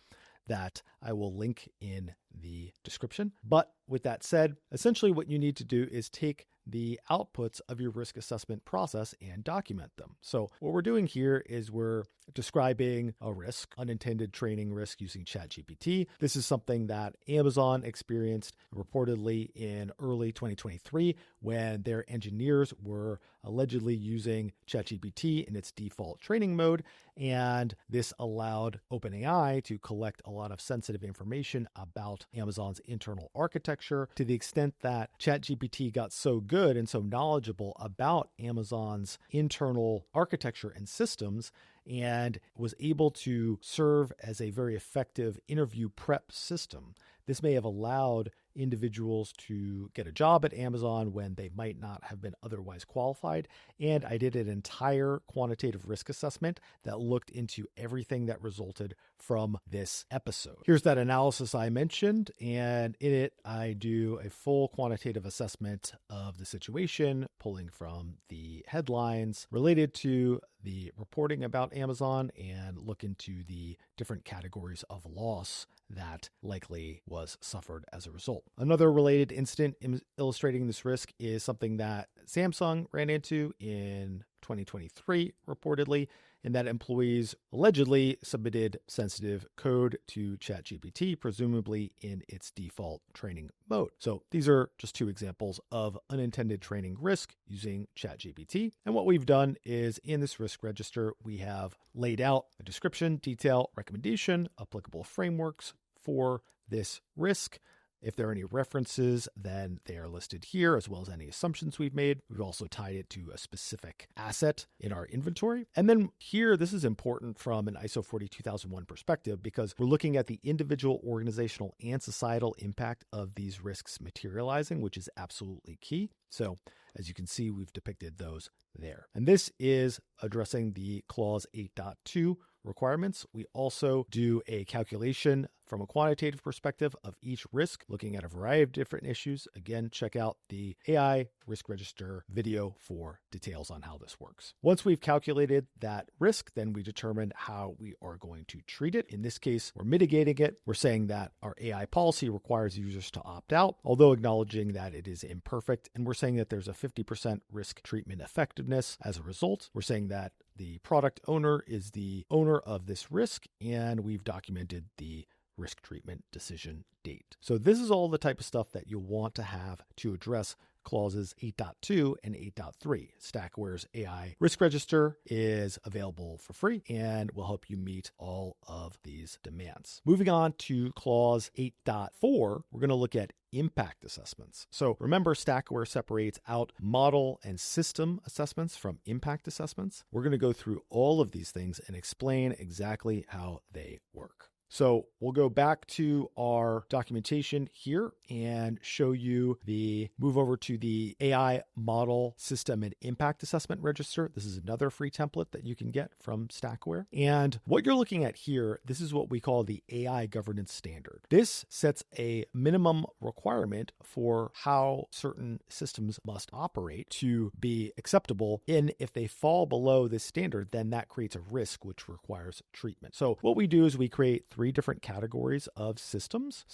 that I will link in the description. But with that said, essentially what you need to do is take the outputs of your risk assessment process and document them. So what we're doing here is we're describing a risk, unintended training risk using ChatGPT. This is something that Amazon experienced reportedly in early 2023 when their engineers were allegedly using ChatGPT in its default training mode. And this allowed OpenAI to collect a lot of sensitive information about Amazon's internal architecture, to the extent that ChatGPT got so good and so knowledgeable about Amazon's internal architecture and systems, and was able to serve as a very effective interview prep system. This may have allowed individuals to get a job at Amazon when they might not have been otherwise qualified. And I did an entire quantitative risk assessment that looked into everything that resulted from this episode. Here's that analysis I mentioned, and in it, I do a full quantitative assessment of the situation, pulling from the headlines related to the reporting about Amazon and look into the different categories of loss that likely was suffered as a result. Another related incident illustrating this risk is something that Samsung ran into in 2023, reportedly, in that employees allegedly submitted sensitive code to ChatGPT, presumably in its default training mode. So these are just two examples of unintended training risk using ChatGPT. And what we've done is in this risk register, we have laid out a description, detail, recommendation, applicable frameworks for this risk. If there are any references, then they are listed here, as well as any assumptions we've made. We've also tied it to a specific asset in our inventory. And then here, this is important from an ISO 42001 perspective, because we're looking at the individual, organizational, and societal impact of these risks materializing, which is absolutely key. So as you can see, we've depicted those there. And this is addressing the clause 8.2 requirements. We also do a calculation from a quantitative perspective of each risk, looking at a variety of different issues. Again, check out the AI risk register video for details on how this works. Once we've calculated that risk, then we determine how we are going to treat it. In this case, we're mitigating it. We're saying that our AI policy requires users to opt out, although acknowledging that it is imperfect. And we're saying that there's a 50% risk treatment effectiveness as a result. We're saying that the product owner is the owner of this risk, and we've documented the risk treatment decision date. So this is all the type of stuff that you'll want to have to address clauses 8.2 and 8.3. Stackaware's AI risk register is available for free and will help you meet all of these demands. Moving on to clause 8.4, we're going to look at impact assessments. So remember, Stackaware separates out model and system assessments from impact assessments. We're going to go through all of these things and explain exactly how they work. So we'll go back to our documentation here and show you move over to the AI model system and impact assessment register. This is another free template that you can get from Stackaware. And what you're looking at here, this is what we call the AI governance standard. This sets a minimum requirement for how certain systems must operate to be acceptable. And if they fall below this standard, then that creates a risk which requires treatment. So what we do is we create three different categories of systems,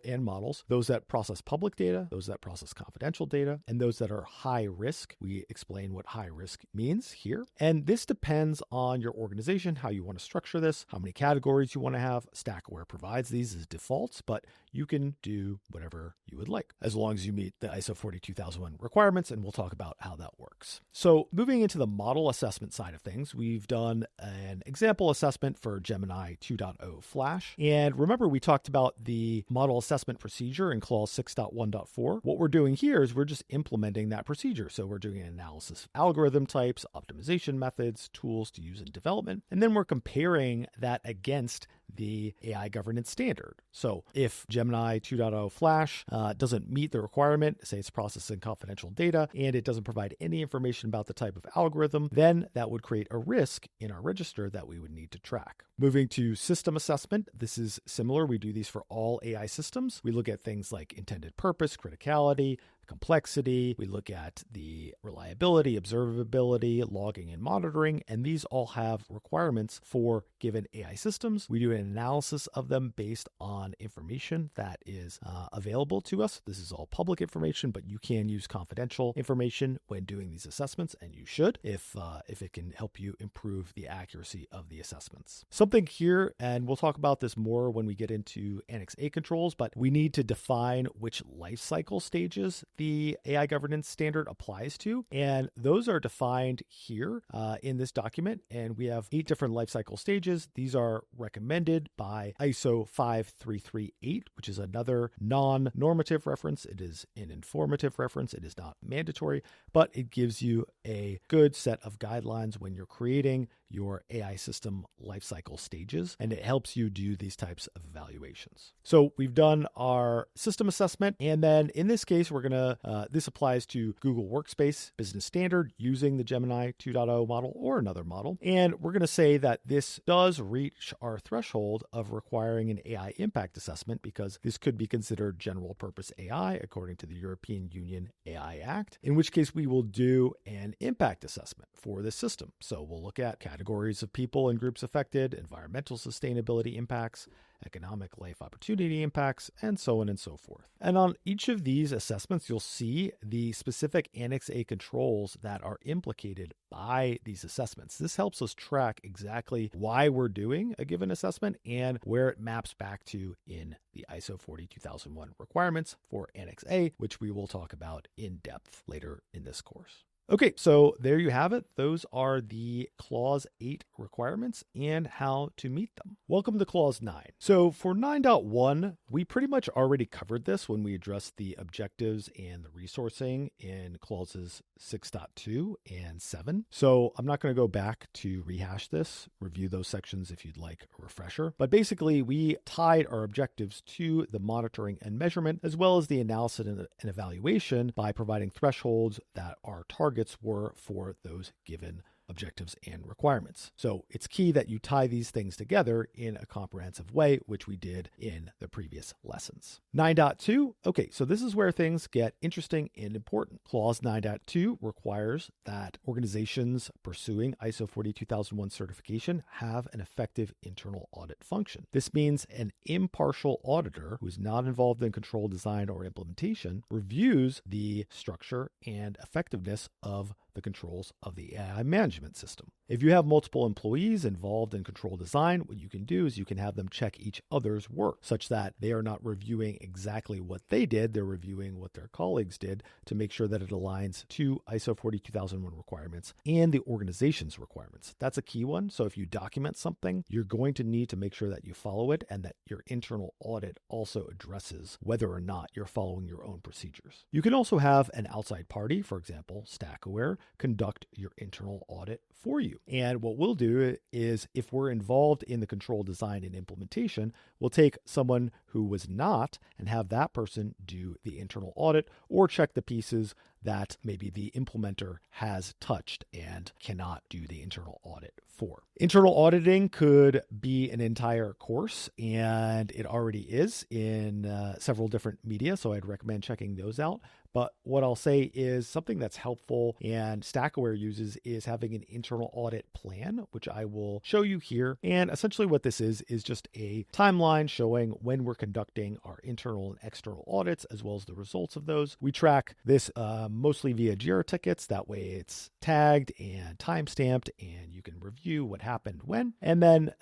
and models: those that process public data, those that process confidential data, and those that are high risk. We explain what high risk means here. And this depends on your organization, how you want to structure this, how many categories you want to have. Stackaware provides these as defaults, but you can do whatever you would like, as long as you meet the ISO 42001 requirements, and we'll talk about how that works. So moving into the model assessment side of things, we've done an example assessment for Gemini 2.0 Flash. And remember, we talked about the model assessment procedure in clause 6.1.4. What we're doing here is we're just implementing that procedure. So we're doing an analysis of algorithm types, optimization methods, tools to use in development, and then we're comparing that against the AI governance standard. So if Gemini 2.0 Flash doesn't meet the requirement, say it's processing confidential data, and it doesn't provide any information about the type of algorithm, then that would create a risk in our register that we would need to track. Moving to system assessment, this is similar. We do these for all AI systems. We look at things like intended purpose, criticality, complexity. We look at the reliability, observability, logging, and monitoring, and these all have requirements for given AI systems. We do an analysis of them based on information that is available to us. This is all public information, but you can use confidential information when doing these assessments, and you should if it can help you improve the accuracy of the assessments. Something here, and we'll talk about this more when we get into Annex A controls, but we need to define which lifecycle stages the AI governance standard applies to. And those are defined here in this document. And we have 8 different lifecycle stages. These are recommended by ISO 5338, which is another non-normative reference. It is an informative reference. It is not mandatory, but it gives you a good set of guidelines when you're creating your AI system lifecycle stages, and it helps you do these types of evaluations. So we've done our system assessment, and then in this case, we're going to, this applies to Google Workspace Business Standard using the Gemini 2.0 model or another model. And we're going to say that this does reach our threshold of requiring an AI impact assessment because this could be considered general purpose AI according to the European Union AI Act, in which case we will do an impact assessment for this system. So we'll look at categories of people and groups affected, environmental sustainability impacts, economic life opportunity impacts, and so on and so forth. And on each of these assessments, you'll see the specific Annex A controls that are implicated by these assessments. This helps us track exactly why we're doing a given assessment and where it maps back to in the ISO 42001 requirements for Annex A, which we will talk about in depth later in this course. Okay, so there you have it. Those are the Clause 8 requirements and how to meet them. Welcome to Clause 9. So for 9.1, we pretty much already covered this when we addressed the objectives and the resourcing in clauses 6.2 and 7. So I'm not going to go back to rehash this, review those sections if you'd like a refresher. But basically, we tied our objectives to the monitoring and measurement, as well as the analysis and evaluation by providing thresholds that are targets were for those given objectives and requirements. So it's key that you tie these things together in a comprehensive way, which we did in the previous lessons. 9.2, okay, so this is where things get interesting and important. Clause 9.2 requires that organizations pursuing ISO 42001 certification have an effective internal audit function. This means an impartial auditor who is not involved in control design or implementation reviews the structure and effectiveness of the controls of the AI management system. If you have multiple employees involved in control design, what you can do is you can have them check each other's work such that they are not reviewing exactly what they did, they're reviewing what their colleagues did to make sure that it aligns to ISO 42001 requirements and the organization's requirements. That's a key one. So if you document something, you're going to need to make sure that you follow it and that your internal audit also addresses whether or not you're following your own procedures. You can also have an outside party, for example, Stackaware, conduct your internal audit for you. And what we'll do is if we're involved in the control design and implementation, we'll take someone who was not and have that person do the internal audit or check the pieces that maybe the implementer has touched and cannot do the internal audit for. Internal auditing could be an entire course, and it already is in several different media, so I'd recommend checking those out. But what I'll say is something that's helpful and Stackaware uses is having an internal audit plan, which I will show you here. And essentially what this is just a timeline showing when we're conducting our internal and external audits, as well as the results of those. We track this mostly via Jira tickets. That way it's tagged and time-stamped, and you can review what happened when. And then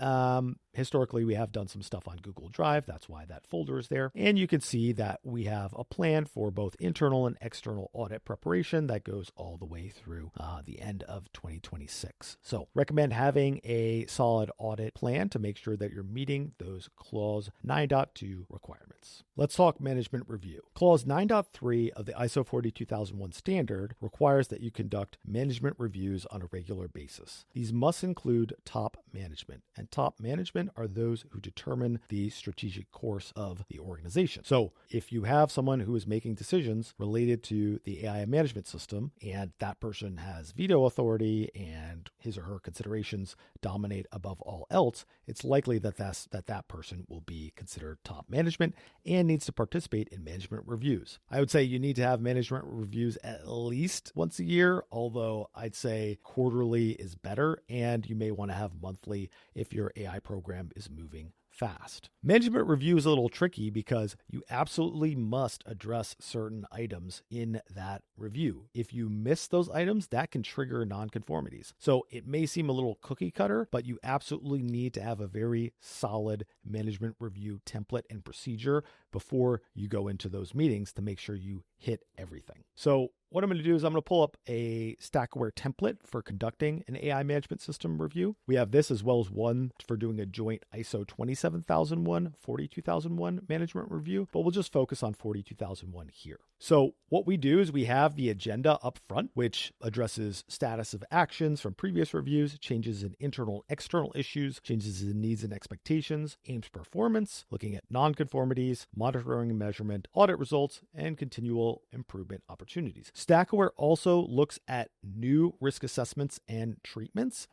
historically, we have done some stuff on Google Drive. That's why that folder is there. And you can see that we have a plan for both internal and external audit preparation that goes all the way through the end of 2026. So recommend having a solid audit plan to make sure that you're meeting those Clause 9.2 requirements. Let's talk management review. Clause 9.3 of the ISO 42001 standard requires that you conduct management reviews on a regular basis. These must include top management, and top management are those who determine the strategic course of the organization. So if you have someone who is making decisions related to the AI management system and that person has veto authority and his or her considerations dominate above all else, it's likely that that person will be considered top management and needs to participate in management reviews. I would say you need to have management reviews at least once a year, although I'd say quarterly is better, and you may want to have monthly if your AI program is moving fast. Management review is a little tricky because you absolutely must address certain items in that review. If you miss those items, that can trigger non-conformities. So it may seem a little cookie cutter, but you absolutely need to have a very solid management review template and procedure before you go into those meetings to make sure you hit everything. So what I'm going to do is I'm going to pull up a Stackaware template for conducting an AI management system review. We have this as well as one for doing a joint ISO 27001, 42001 management review, but we'll just focus on 42001 here. So what we do is we have the agenda up front, which addresses status of actions from previous reviews, changes in internal and external issues, changes in needs and expectations, aims performance, looking at non-conformities, monitoring and measurement, audit results, and continual improvement opportunities. Stackaware also looks at new risk assessments and treatments,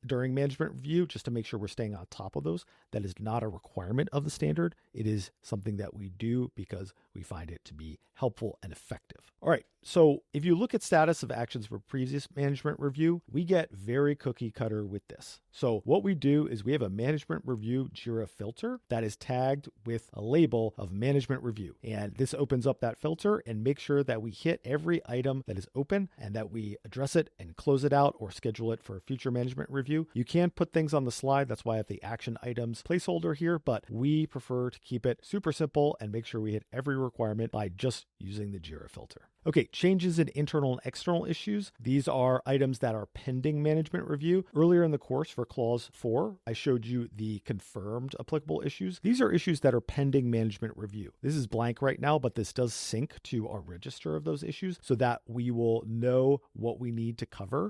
during management review, just to make sure we're staying on top of those. That is not a requirement of the standard. It is something that we do because we find it to be helpful and effective. All right, so if you look at status of actions for previous management review, we get very cookie cutter with this. So what we do is we have a management review JIRA filter that is tagged with a label of management review. And this opens up that filter and makes sure that we hit every item that is open and that we address it and close it out or schedule it for a future management review. You can put things on the slide. That's why I have the action items placeholder here, but we prefer to keep it super simple and make sure we hit every requirement by just using the JIRA filter. Okay, changes in internal and external issues. These are items that are pending management review. Earlier in the course for clause 4, I showed you the confirmed applicable issues. These are issues that are pending management review. This is blank right now, but this does sync to our register of those issues so that we will know what we need to cover.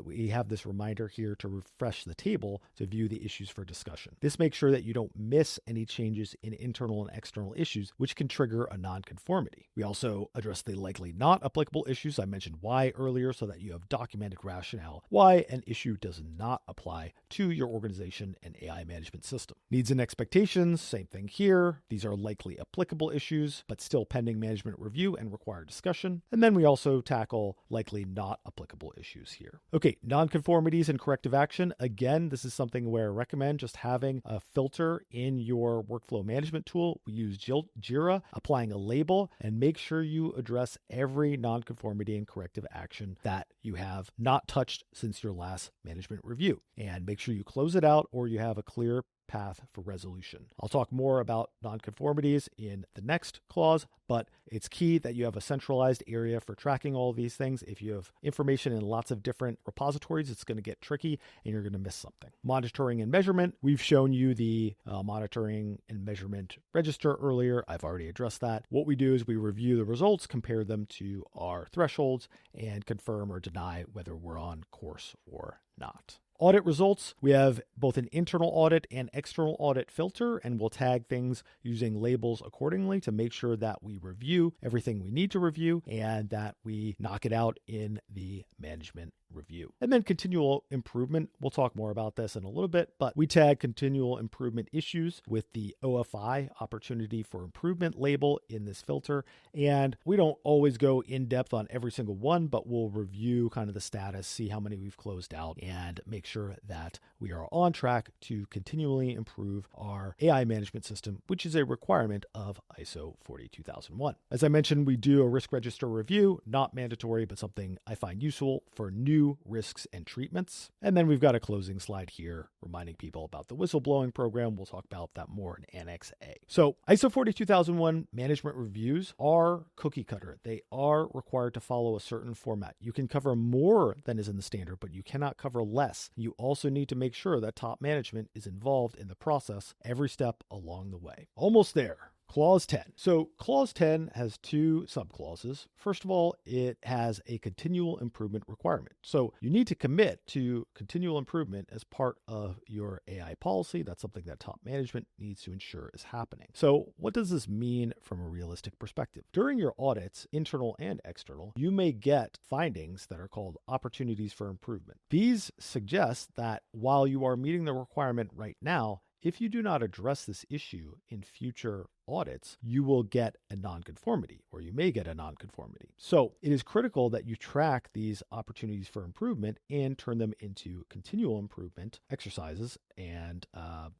We have this reminder here to refresh the table to view the issues for discussion. This makes sure that you don't miss any changes in internal and external issues, which can trigger a non-conformity. We also address the likely not applicable issues. I mentioned why earlier so that you have documented rationale why an issue does not apply to your organization and AI management system. Needs and expectations, same thing here. These are likely applicable issues, but still pending management review and require discussion. And then we also tackle likely not applicable issues here. Okay, non-conformities and corrective action. Again, this is something where I recommend just having a filter in your workflow management tool. We use JIRA, applying a label, and make sure you address every non-conformity and corrective action that you have not touched since your last management review. And make sure you close it out or you have a clear path for resolution. I'll talk more about non-conformities in the next clause, but it's key that you have a centralized area for tracking all of these things. If you have information in lots of different repositories, it's going to get tricky and you're going to miss something. Monitoring and measurement. We've shown you the monitoring and measurement register earlier. I've already addressed that. What we do is we review the results, compare them to our thresholds, and confirm or deny whether we're on course or not. Audit results, we have both an internal audit and external audit filter, and we'll tag things using labels accordingly to make sure that we review everything we need to review and that we knock it out in the management review. And then continual improvement. We'll talk more about this in a little bit, but we tag continual improvement issues with the OFI, opportunity for improvement label in this filter. And we don't always go in depth on every single one, but we'll review kind of the status, see how many we've closed out, and make sure that we are on track to continually improve our AI management system, which is a requirement of ISO 42001. As I mentioned, we do a risk register review, not mandatory, but something I find useful for new risks and treatments. And then we've got a closing slide here reminding people about the whistleblowing program. We'll talk about that more in Annex A. So ISO 42001 management reviews are cookie cutter. They are required to follow a certain format. You can cover more than is in the standard, but you cannot cover less. You also need to make sure that top management is involved in the process every step along the way. Almost there. Clause 10. So Clause 10 has two subclauses. First of all, it has a continual improvement requirement. So you need to commit to continual improvement as part of your AI policy. That's something that top management needs to ensure is happening. So what does this mean from a realistic perspective? During your audits, internal and external, you may get findings that are called opportunities for improvement. These suggest that while you are meeting the requirement right now, if you do not address this issue in future audits, you will get a non-conformity, or you may get a non-conformity. So it is critical that you track these opportunities for improvement and turn them into continual improvement exercises and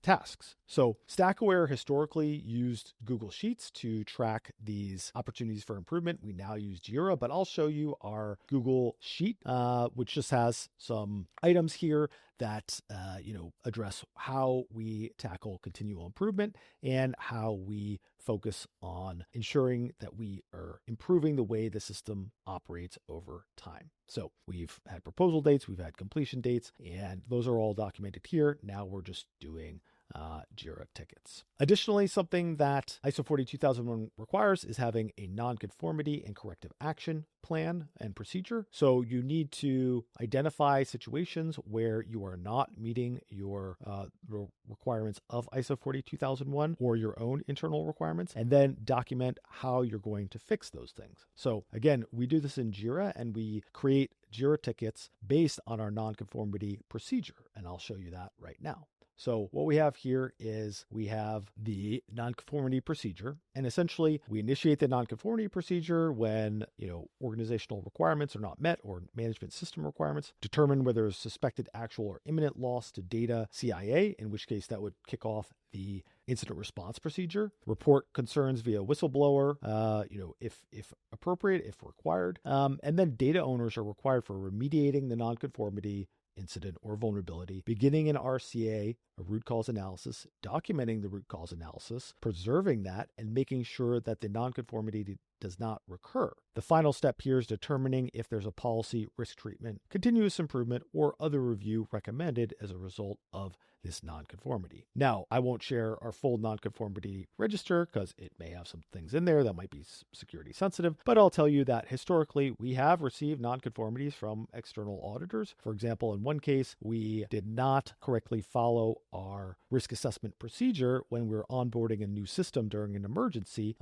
tasks. So Stackaware historically used Google Sheets to track these opportunities for improvement. We now use Jira, but I'll show you our Google Sheet, which just has some items here that address how we tackle continual improvement and how we we focus on ensuring that we are improving the way the system operates over time. So we've had proposal dates, we've had completion dates, and those are all documented here. Now we're just doing JIRA tickets. Additionally, something that ISO 42001 requires is having a non-conformity and corrective action plan and procedure. So you need to identify situations where you are not meeting your requirements of ISO 42001 or your own internal requirements, and then document how you're going to fix those things. So again, we do this in JIRA, and we create JIRA tickets based on our non-conformity procedure, and I'll show you that right now. So what we have here is we have the nonconformity procedure, and essentially we initiate the nonconformity procedure when, organizational requirements are not met or management system requirements, determine whether there's suspected actual or imminent loss to data CIA, in which case that would kick off the incident response procedure, report concerns via whistleblower, if appropriate, if required. And then data owners are required for remediating the nonconformity incident or vulnerability, beginning an RCA, a root cause analysis, documenting the root cause analysis, preserving that, and making sure that the nonconformity does not recur. The final step here is determining if there's a policy, risk treatment, continuous improvement, or other review recommended as a result of this nonconformity. Now, I won't share our full nonconformity register because it may have some things in there that might be security sensitive, but I'll tell you that historically we have received nonconformities from external auditors. For example, in one case, we did not correctly follow our risk assessment procedure when we were onboarding a new system during an emergency.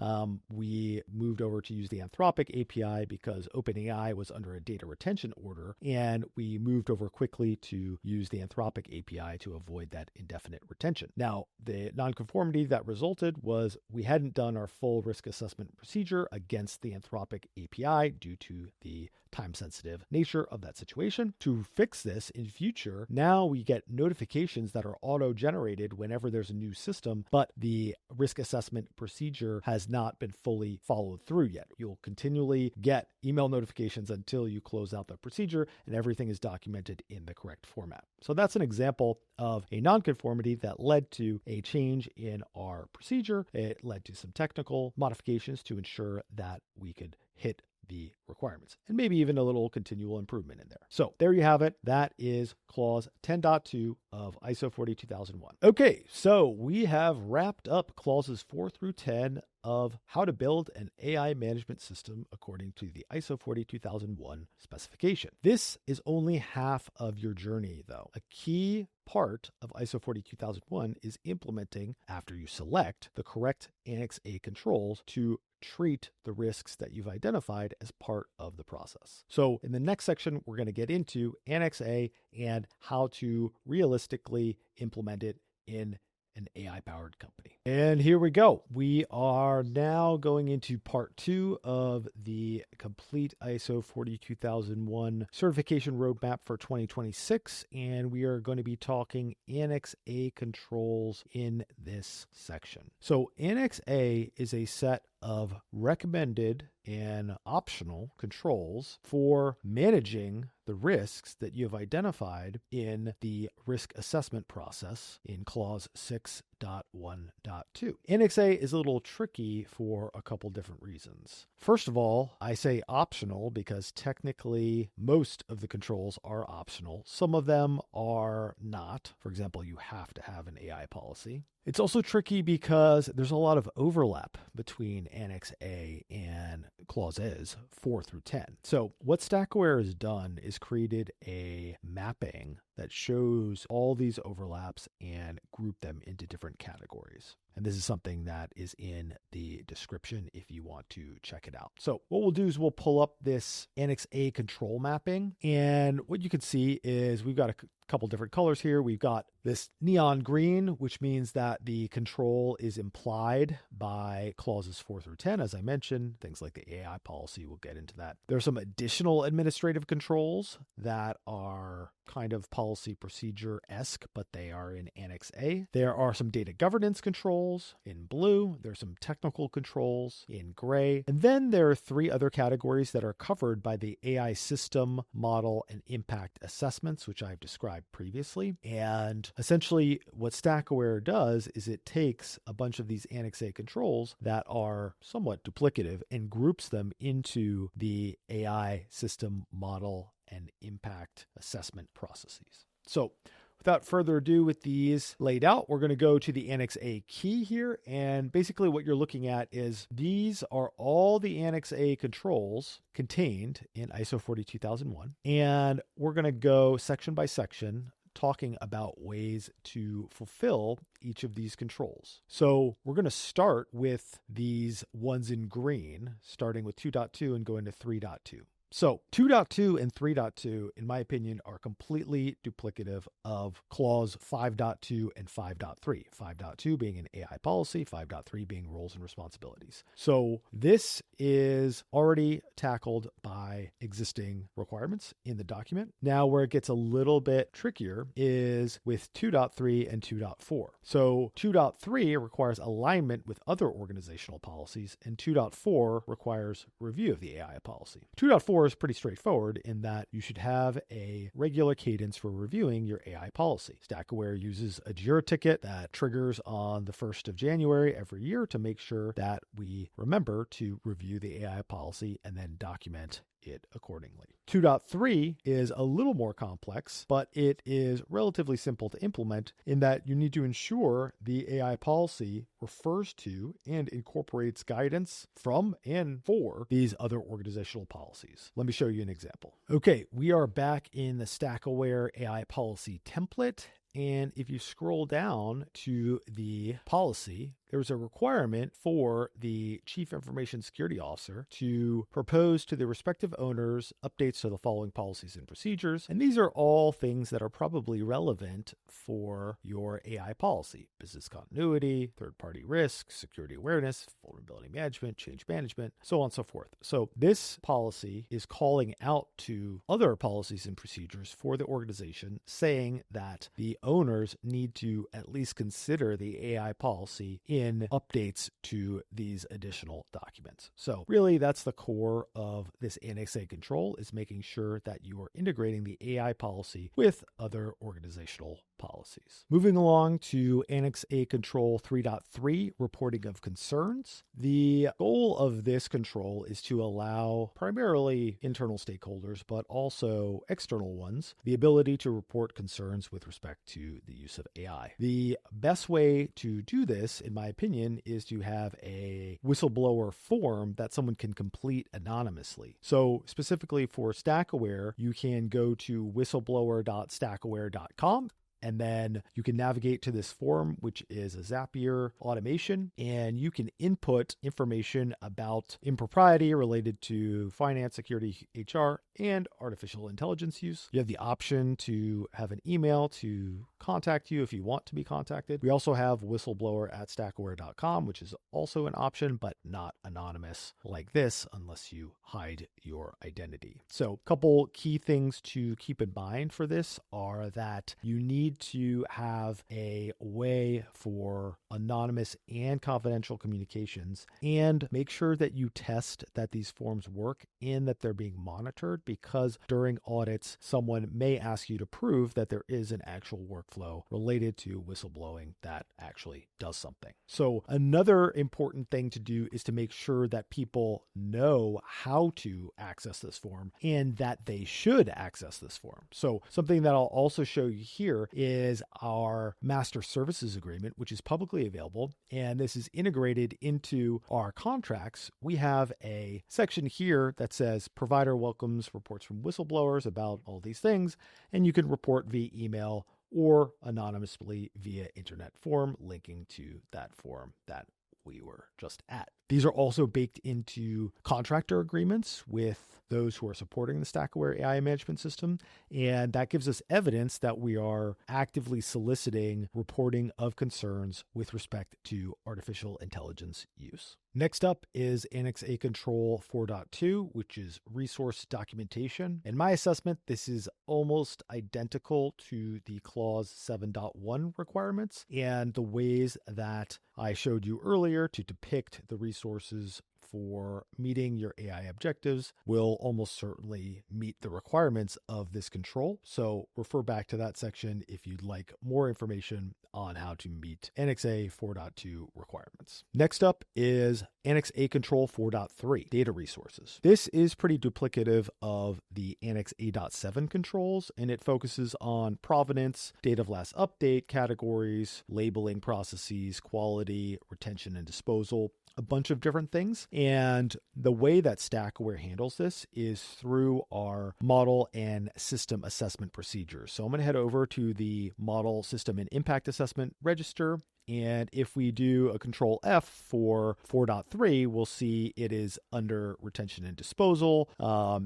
We moved over to use the Anthropic API because OpenAI was under a data retention order, and we moved over quickly to use the Anthropic API to avoid that indefinite retention. Now, the nonconformity that resulted was we hadn't done our full risk assessment procedure against the Anthropic API due to the time-sensitive nature of that situation. To fix this in future, now we get notifications that are auto-generated whenever there's a new system, but the risk assessment procedure has not been fully followed through yet. You'll continually get email notifications until you close out the procedure and everything is documented in the correct format. So that's an example of a nonconformity that led to a change in our procedure. It led to some technical modifications to ensure that we could hit the requirements, and maybe even a little continual improvement in there. So there you have it. That is clause 10.2 of ISO 42001. Okay, so we have wrapped up clauses 4 through 10 of how to build an AI management system according to the ISO 42001 specification. This is only half of your journey, though. A key part of ISO 42001 is implementing, after you select, the correct Annex A controls to treat the risks that you've identified as part of the process. So in the next section, we're going to get into Annex A and how to realistically implement it in an AI-powered company. And here we go. We are now going into part 2 of the complete ISO 42001 certification roadmap for 2026, and we are going to be talking Annex A controls in this section. So Annex A is a set of recommended and optional controls for managing the risks that you have identified in the risk assessment process in clause 6.1.2. Annex A is a little tricky for a couple different reasons. First of all, I say optional because technically most of the controls are optional. Some of them are not. For example, you have to have an AI policy. It's also tricky because there's a lot of overlap between Annex A and clauses 4 through 10. So what Stackaware has done is created a mapping that shows all these overlaps and group them into different categories. And this is something that is in the description if you want to check it out. So what we'll do is we'll pull up this Annex A control mapping. And what you can see is we've got a couple different colors here. We've got this neon green, which means that the control is implied by clauses 4 through 10. As I mentioned, things like the AI policy, we'll get into that. There are some additional administrative controls that are kind of policy procedure-esque, but they are in Annex A. There are some data governance controls in blue. There's some technical controls in gray. And then there are 3 other categories that are covered by the AI system, model, and impact assessments, which I've described described previously. And essentially what Stackaware does is it takes a bunch of these Annex A controls that are somewhat duplicative and groups them into the AI system model and impact assessment processes. So without further ado, with these laid out, we're going to go to the Annex A key here. And basically what you're looking at is these are all the Annex A controls contained in ISO 42001. And we're going to go section by section talking about ways to fulfill each of these controls. So we're going to start with these ones in green, starting with 2.2 and going to 3.2. So 2.2 and 3.2, in my opinion, are completely duplicative of clause 5.2 and 5.3. 5.2 being an AI policy, 5.3 being roles and responsibilities. So this is already tackled by existing requirements in the document. Now where it gets a little bit trickier is with 2.3 and 2.4. So 2.3 requires alignment with other organizational policies, and 2.4 requires review of the AI policy. 2.4 is pretty straightforward in that you should have a regular cadence for reviewing your AI policy. Stackaware uses a JIRA ticket that triggers on the 1st of January every year to make sure that we remember to review the AI policy and then document it accordingly. 2.3 is a little more complex, but it is relatively simple to implement in that you need to ensure the AI policy refers to and incorporates guidance from and for these other organizational policies. Let me show you an example. Okay, we are back in the Stackaware AI policy template. And if you scroll down to the policy, there's a requirement for the Chief Information Security Officer to propose to the respective owners updates to the following policies and procedures. And these are all things that are probably relevant for your AI policy: business continuity, third-party risk, security awareness, vulnerability management, change management, so on and so forth. So this policy is calling out to other policies and procedures for the organization, saying that the owners need to at least consider the AI policy in updates to these additional documents. So really that's the core of this Annex A control, is making sure that you are integrating the AI policy with other organizational policies. Moving along to Annex A Control 3.3, reporting of concerns. The goal of this control is to allow primarily internal stakeholders, but also external ones, the ability to report concerns with respect to the use of AI. The best way to do this, in my opinion, is to have a whistleblower form that someone can complete anonymously. So specifically for Stackaware, you can go to whistleblower.stackaware.com. And then you can navigate to this form, which is a Zapier automation, and you can input information about impropriety related to finance, security, HR, and artificial intelligence use. You have the option to have an email to contact you if you want to be contacted. We also have whistleblower@stackaware.com, which is also an option, but not anonymous like this unless you hide your identity. So a couple key things to keep in mind for this are that you need to have a way for anonymous and confidential communications, and make sure that you test that these forms work and that they're being monitored, because during audits, someone may ask you to prove that there is an actual workflow related to whistleblowing that actually does something. So another important thing to do is to make sure that people know how to access this form and that they should access this form. So something that I'll also show you here is our master services agreement, which is publicly available, and this is integrated into our contracts. We have a section here that says provider welcomes reports from whistleblowers about all these things, and you can report via email or anonymously via internet form, linking to that form that we were just at. These are also baked into contractor agreements with those who are supporting the Stackaware AI management system, and that gives us evidence that we are actively soliciting reporting of concerns with respect to artificial intelligence use. Next up is Annex A Control 4.2, which is resource documentation. In my assessment, this is almost identical to the Clause 7.1 requirements and the ways that I showed you earlier to depict the resources for meeting your AI objectives will almost certainly meet the requirements of this control. So refer back to that section if you'd like more information on how to meet Annex A 4.2 requirements. Next up is Annex A Control 4.3, data resources. This is pretty duplicative of the Annex A.7 controls, and it focuses on provenance, date of last update, categories, labeling processes, quality, retention and disposal, a bunch of different things. And the way that Stackaware handles this is through our model and system assessment procedures. So I'm going to head over to the model, system, and impact assessment register. And if we do a control F for 4.3, we'll see it is under retention and disposal.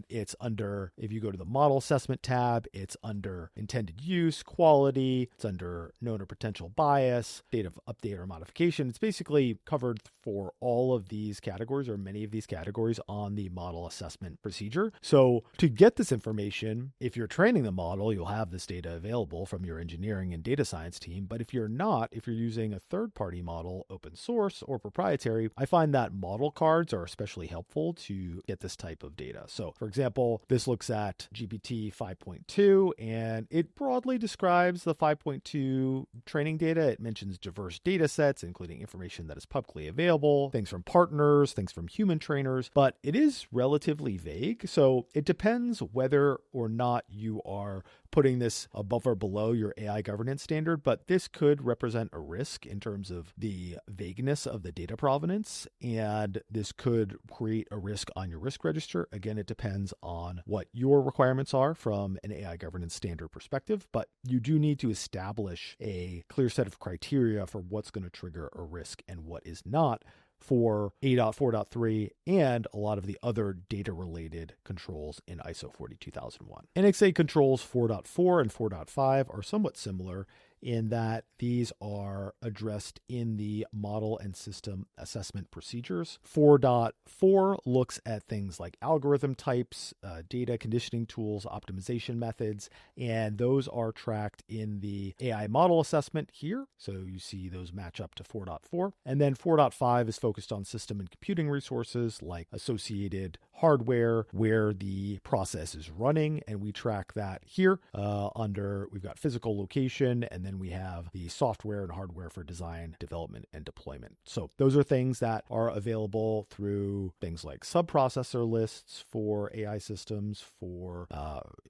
It's under, if you go to the model assessment tab, it's under intended use, quality, it's under known or potential bias, date of update or modification. It's basically covered for all of these categories or many of these categories on the model assessment procedure. So to get this information, if you're training the model, you'll have this data available from your engineering and data science team. But if you're not, if you're using a third-party model, open source or proprietary, I find that model cards are especially helpful to get this type of data. So for example, this looks at GPT 5.2 and it broadly describes the 5.2 training data. It mentions diverse data sets, including information that is publicly available, things from partners, things from human trainers, but it is relatively vague. So it depends whether or not you are putting this above or below your AI governance standard, but this could represent a risk in terms of the vagueness of the data provenance, and this could create a risk on your risk register. Again, it depends on what your requirements are from an AI governance standard perspective, but you do need to establish a clear set of criteria for what's going to trigger a risk and what is not for A.4.3 and a lot of the other data-related controls in ISO 42001. Annex A controls 4.4 and 4.5 are somewhat similar in that these are addressed in the model and system assessment procedures. 4.4 looks at things like algorithm types, data conditioning tools, optimization methods, and those are tracked in the AI model assessment here. So you see those match up to 4.4. And then 4.5 is focused on system and computing resources like associated hardware where the process is running, and we track that here we've got physical location, and then we have the software and hardware for design, development, and deployment. So those are things that are available through things like subprocessor lists for AI systems, for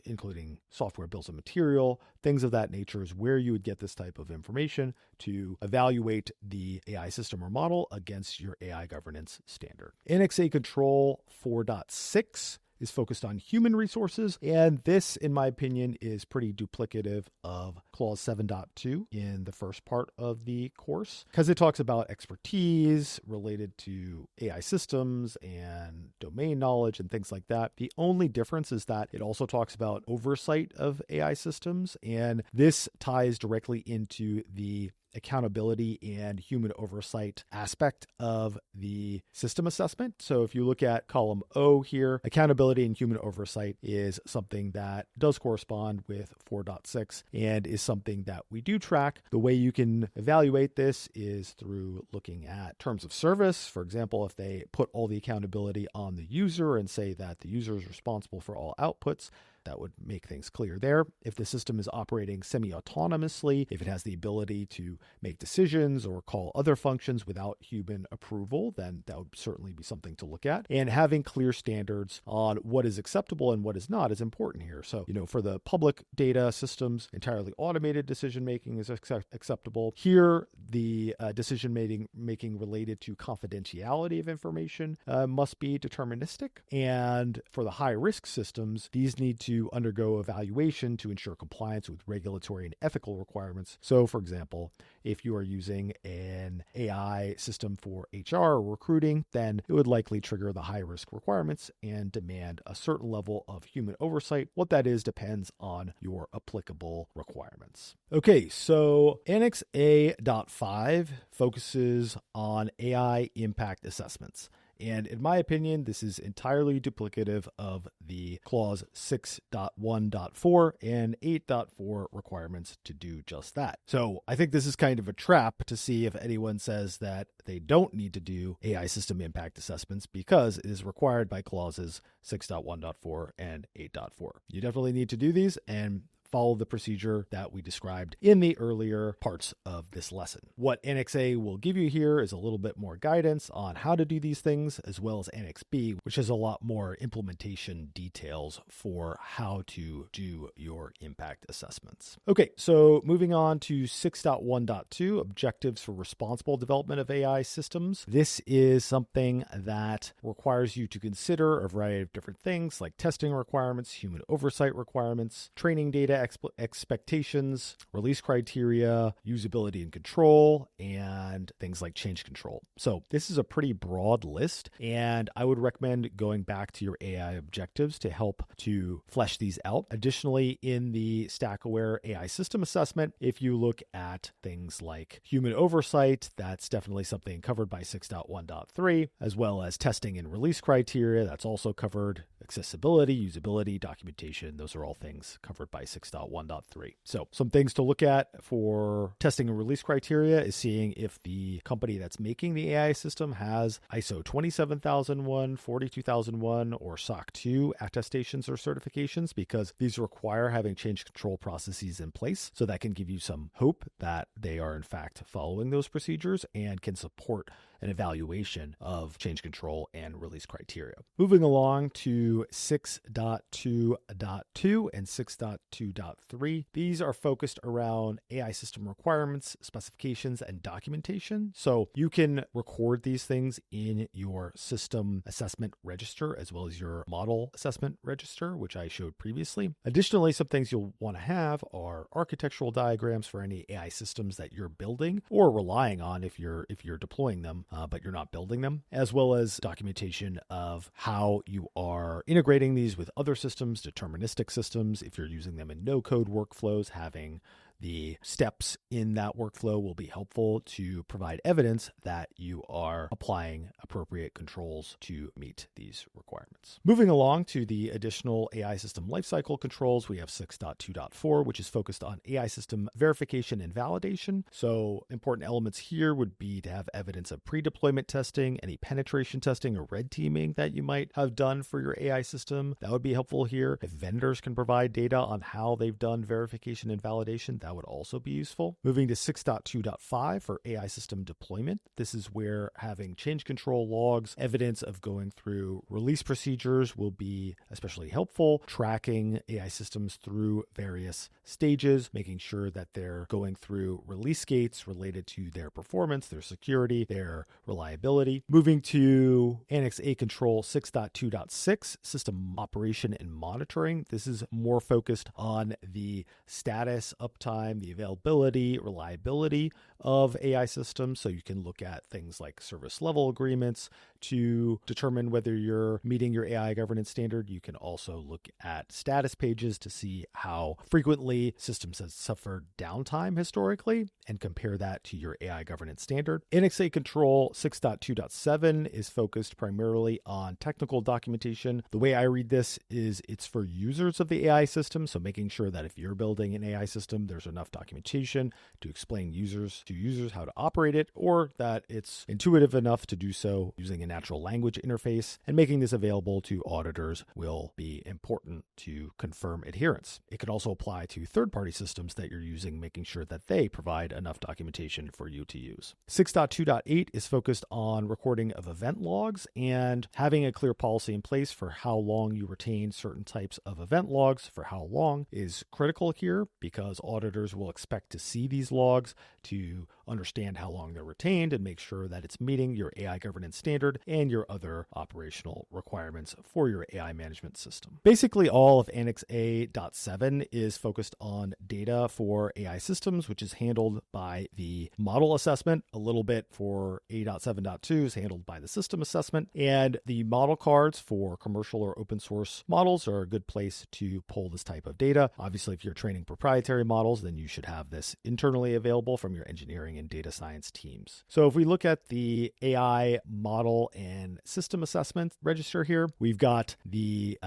including software bills of material, things of that nature is where you would get this type of information to evaluate the AI system or model against your AI governance standard. Annex A Control 4.6 is focused on human resources, and this, in my opinion, is pretty duplicative of Clause 7.2 in the first part of the course, because it talks about expertise related to AI systems and domain knowledge and things like that. The only difference is that it also talks about oversight of AI systems, and this ties directly into the accountability and human oversight aspect of the system assessment. So if you look at column O here, accountability and human oversight is something that does correspond with 4.6 and is something that we do track. The way you can evaluate this is through looking at terms of service. For example, if they put all the accountability on the user and say that the user is responsible for all outputs, that would make things clear there. If the system is operating semi-autonomously, if it has the ability to make decisions or call other functions without human approval, then that would certainly be something to look at. And having clear standards on what is acceptable and what is not is important here. So, for the public data systems, entirely automated decision-making is acceptable. Here, the decision-making related to confidentiality of information must be deterministic. And for the high-risk systems, these need to undergo evaluation to ensure compliance with regulatory and ethical requirements. So, for example, if you are using an AI system for HR or recruiting, then it would likely trigger the high-risk requirements and demand a certain level of human oversight. What that is depends on your applicable requirements. Okay, so Annex A.5 focuses on AI impact assessments. And in my opinion, this is entirely duplicative of the clause 6.1.4 and 8.4 requirements to do just that. So I think this is kind of a trap to see if anyone says that they don't need to do AI system impact assessments because it is required by clauses 6.1.4 and 8.4. You definitely need to do these and follow the procedure that we described in the earlier parts of this lesson. What Annex A will give you here is a little bit more guidance on how to do these things, as well as Annex B, which has a lot more implementation details for how to do your impact assessments. Okay, so moving on to 6.1.2, objectives for responsible development of AI systems. This is something that requires you to consider a variety of different things like testing requirements, human oversight requirements, training data expectations, release criteria, usability and control, and things like change control. So this is a pretty broad list, and I would recommend going back to your AI objectives to help to flesh these out. Additionally, in the Stackaware AI system assessment, if you look at things like human oversight, that's definitely something covered by 6.1.3, as well as testing and release criteria, that's also covered. Accessibility, usability, documentation, those are all things covered by 6.1.3. So some things to look at for testing and release criteria is seeing if the company that's making the AI system has ISO 27001, 42001, or SOC 2 attestations or certifications, because these require having change control processes in place. So that can give you some hope that they are in fact following those procedures and can support an evaluation of change control and release criteria. Moving along to 6.2.2 and 6.2.3. These are focused around AI system requirements, specifications, and documentation. So you can record these things in your system assessment register as well as your model assessment register, which I showed previously. Additionally, some things you'll want to have are architectural diagrams for any AI systems that you're building or relying on if you're deploying them, but you're not building them, as well as documentation of how you are integrating these with other systems, deterministic systems. If you're using them in no-code workflows, having the steps in that workflow will be helpful to provide evidence that you are applying appropriate controls to meet these requirements. Moving along to the additional AI system lifecycle controls, we have 6.2.4, which is focused on AI system verification and validation. So important elements here would be to have evidence of pre-deployment testing, any penetration testing or red teaming that you might have done for your AI system. That would be helpful here. If vendors can provide data on how they've done verification and validation, that would also be useful. Moving to 6.2.5 for AI system deployment. This is where having change control logs, evidence of going through release procedures will be especially helpful. Tracking AI systems through various stages, making sure that they're going through release gates related to their performance, their security, their reliability. Moving to Annex A control 6.2.6, system operation and monitoring. This is more focused on the status, uptime, the availability, reliability of AI systems. So you can look at things like service level agreements to determine whether you're meeting your AI governance standard. You can also look at status pages to see how frequently systems have suffered downtime historically and compare that to your AI governance standard. Annex A control 6.2.7 is focused primarily on technical documentation. The way I read this is it's for users of the AI system. So making sure that if you're building an AI system, there's enough documentation to explain to users how to operate it, or that it's intuitive enough to do so using a natural language interface, and making this available to auditors will be important to confirm adherence. It can also apply to third-party systems that you're using, making sure that they provide enough documentation for you to use. 6.2.8 is focused on recording of event logs and having a clear policy in place for how long you retain certain types of event logs. For how long is critical here, because auditors will expect to see these logs to understand how long they're retained and make sure that it's meeting your AI governance standard and your other operational requirements for your AI management system. Basically, all of Annex A.7 is focused on data for AI systems, which is handled by the model assessment. A little bit for A.7.2 is handled by the system assessment, and the model cards for commercial or open source models are a good place to pull this type of data. Obviously, if you're training proprietary models, then you should have this internally available from your engineering and data science teams. So if we look at the AI model and system assessment register here, we've got the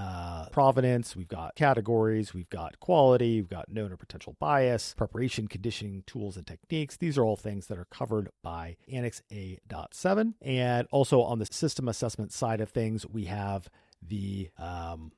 provenance, we've got categories, we've got quality, we've got known or potential bias, preparation, conditioning, tools, and techniques. These are all things that are covered by Annex A.7. And also on the system assessment side of things, we have the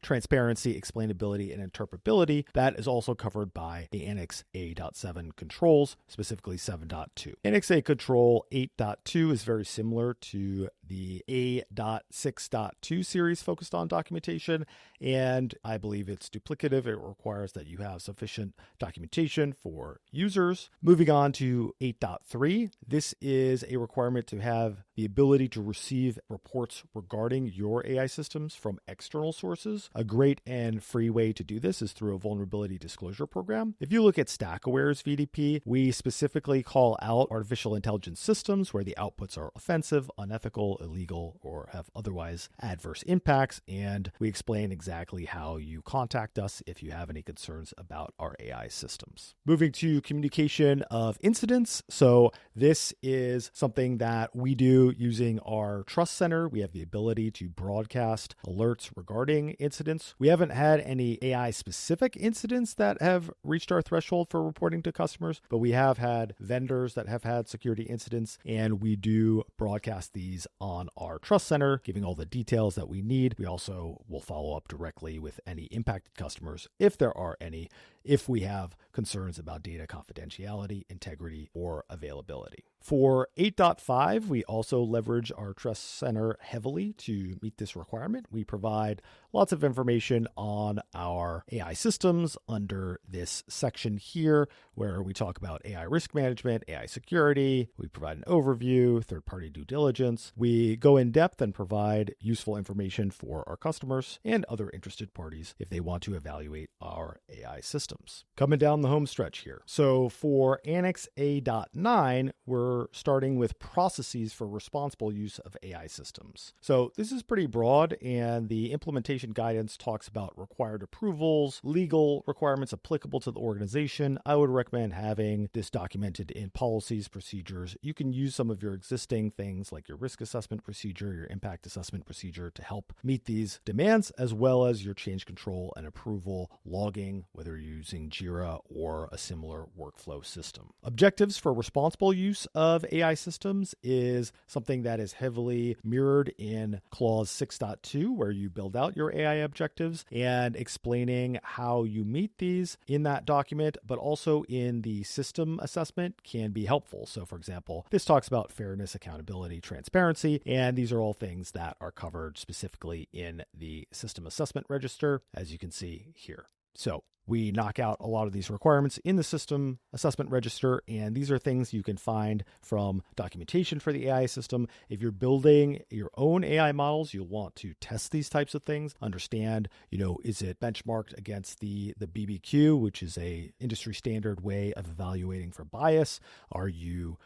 transparency, explainability, and interpretability. That is also covered by the Annex A.7 controls, specifically 7.2. Annex A control 8.2 is very similar to the A.6.2 series focused on documentation, and I believe it's duplicative. It requires that you have sufficient documentation for users. Moving on to 8.3, this is a requirement to have the ability to receive reports regarding your AI systems from external sources. A great and free way to do this is through a vulnerability disclosure program. If you look at Stackaware's VDP, we specifically call out artificial intelligence systems where the outputs are offensive, unethical, illegal, or have otherwise adverse impacts, and we explain exactly how you contact us if you have any concerns about our AI systems. Moving to communication of incidents. So this is something that we do using our Trust Center. We have the ability to broadcast alerts regarding incidents. We haven't had any AI-specific incidents that have reached our threshold for reporting to customers, but we have had vendors that have had security incidents, and we do broadcast these on our Trust Center, giving all the details that we need. We also will follow up directly with any impacted customers, if there are any, if we have concerns about data confidentiality, integrity, or availability. For 8.5, we also leverage our Trust Center heavily to meet this requirement. We provide lots of information on our AI systems under this section here, where we talk about AI risk management, AI security. We provide an overview, third-party due diligence. We go in depth and provide useful information for our customers and other interested parties if they want to evaluate our AI systems. Coming down the home stretch here. So for Annex A.9, we're starting with processes for responsible use of AI systems. So this is pretty broad, and the implementation guidance talks about required approvals, legal requirements applicable to the organization. I would recommend having this documented in policies, procedures. You can use some of your existing things like your risk assessment procedure, your impact assessment procedure to help meet these demands, as well as your change control and approval logging, whether you're using Jira or a similar workflow system. Objectives for responsible use of AI systems is something that is heavily mirrored in clause 6.2, where you build out your AI objectives, and explaining how you meet these in that document, but also in the system assessment can be helpful. So for example, this talks about fairness, accountability, transparency, and these are all things that are covered specifically in the system assessment register, as you can see here. So we knock out a lot of these requirements in the system assessment register, and these are things you can find from documentation for the AI system. If you're building your own AI models, you'll want to test these types of things, understand, is it benchmarked against the BBQ, which is a industry standard way of evaluating for bias? Are you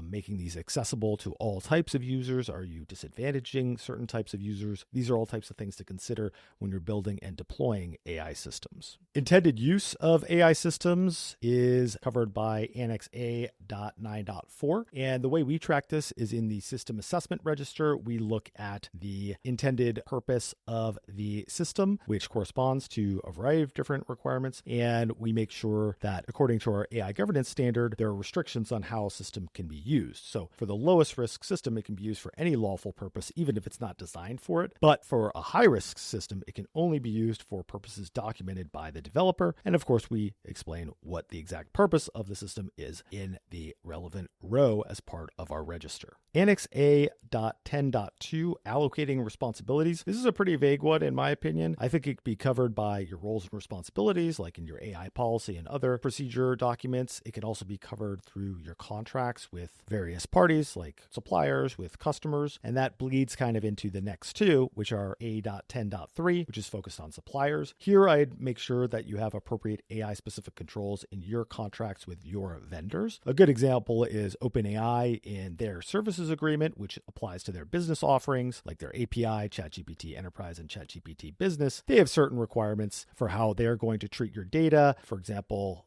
making these accessible to all types of users? Are you disadvantaging certain types of users? These are all types of things to consider when you're building and deploying AI systems. Intended use of AI systems is covered by Annex A.9.4. And the way we track this is in the system assessment register. We look at the intended purpose of the system, which corresponds to a variety of different requirements. And we make sure that according to our AI governance standard, there are restrictions on how a system can be used. So for the lowest risk system, it can be used for any lawful purpose, even if it's not designed for it. But for a high risk system, it can only be used for purposes documented by the developer. And of course, we explain what the exact purpose of the system is in the relevant row as part of our register. Annex A.10.2, allocating responsibilities. This is a pretty vague one, in my opinion. I think it could be covered by your roles and responsibilities, like in your AI policy and other procedure documents. It can also be covered through your contracts with various parties, like suppliers, with customers. And that bleeds kind of into the next two, which are A.10.3, which is focused on suppliers. Here, I'd make sure that you have have appropriate AI-specific controls in your contracts with your vendors. A good example is OpenAI in their services agreement, which applies to their business offerings like their API, ChatGPT Enterprise, and ChatGPT Business. They have certain requirements for how they're going to treat your data. For example,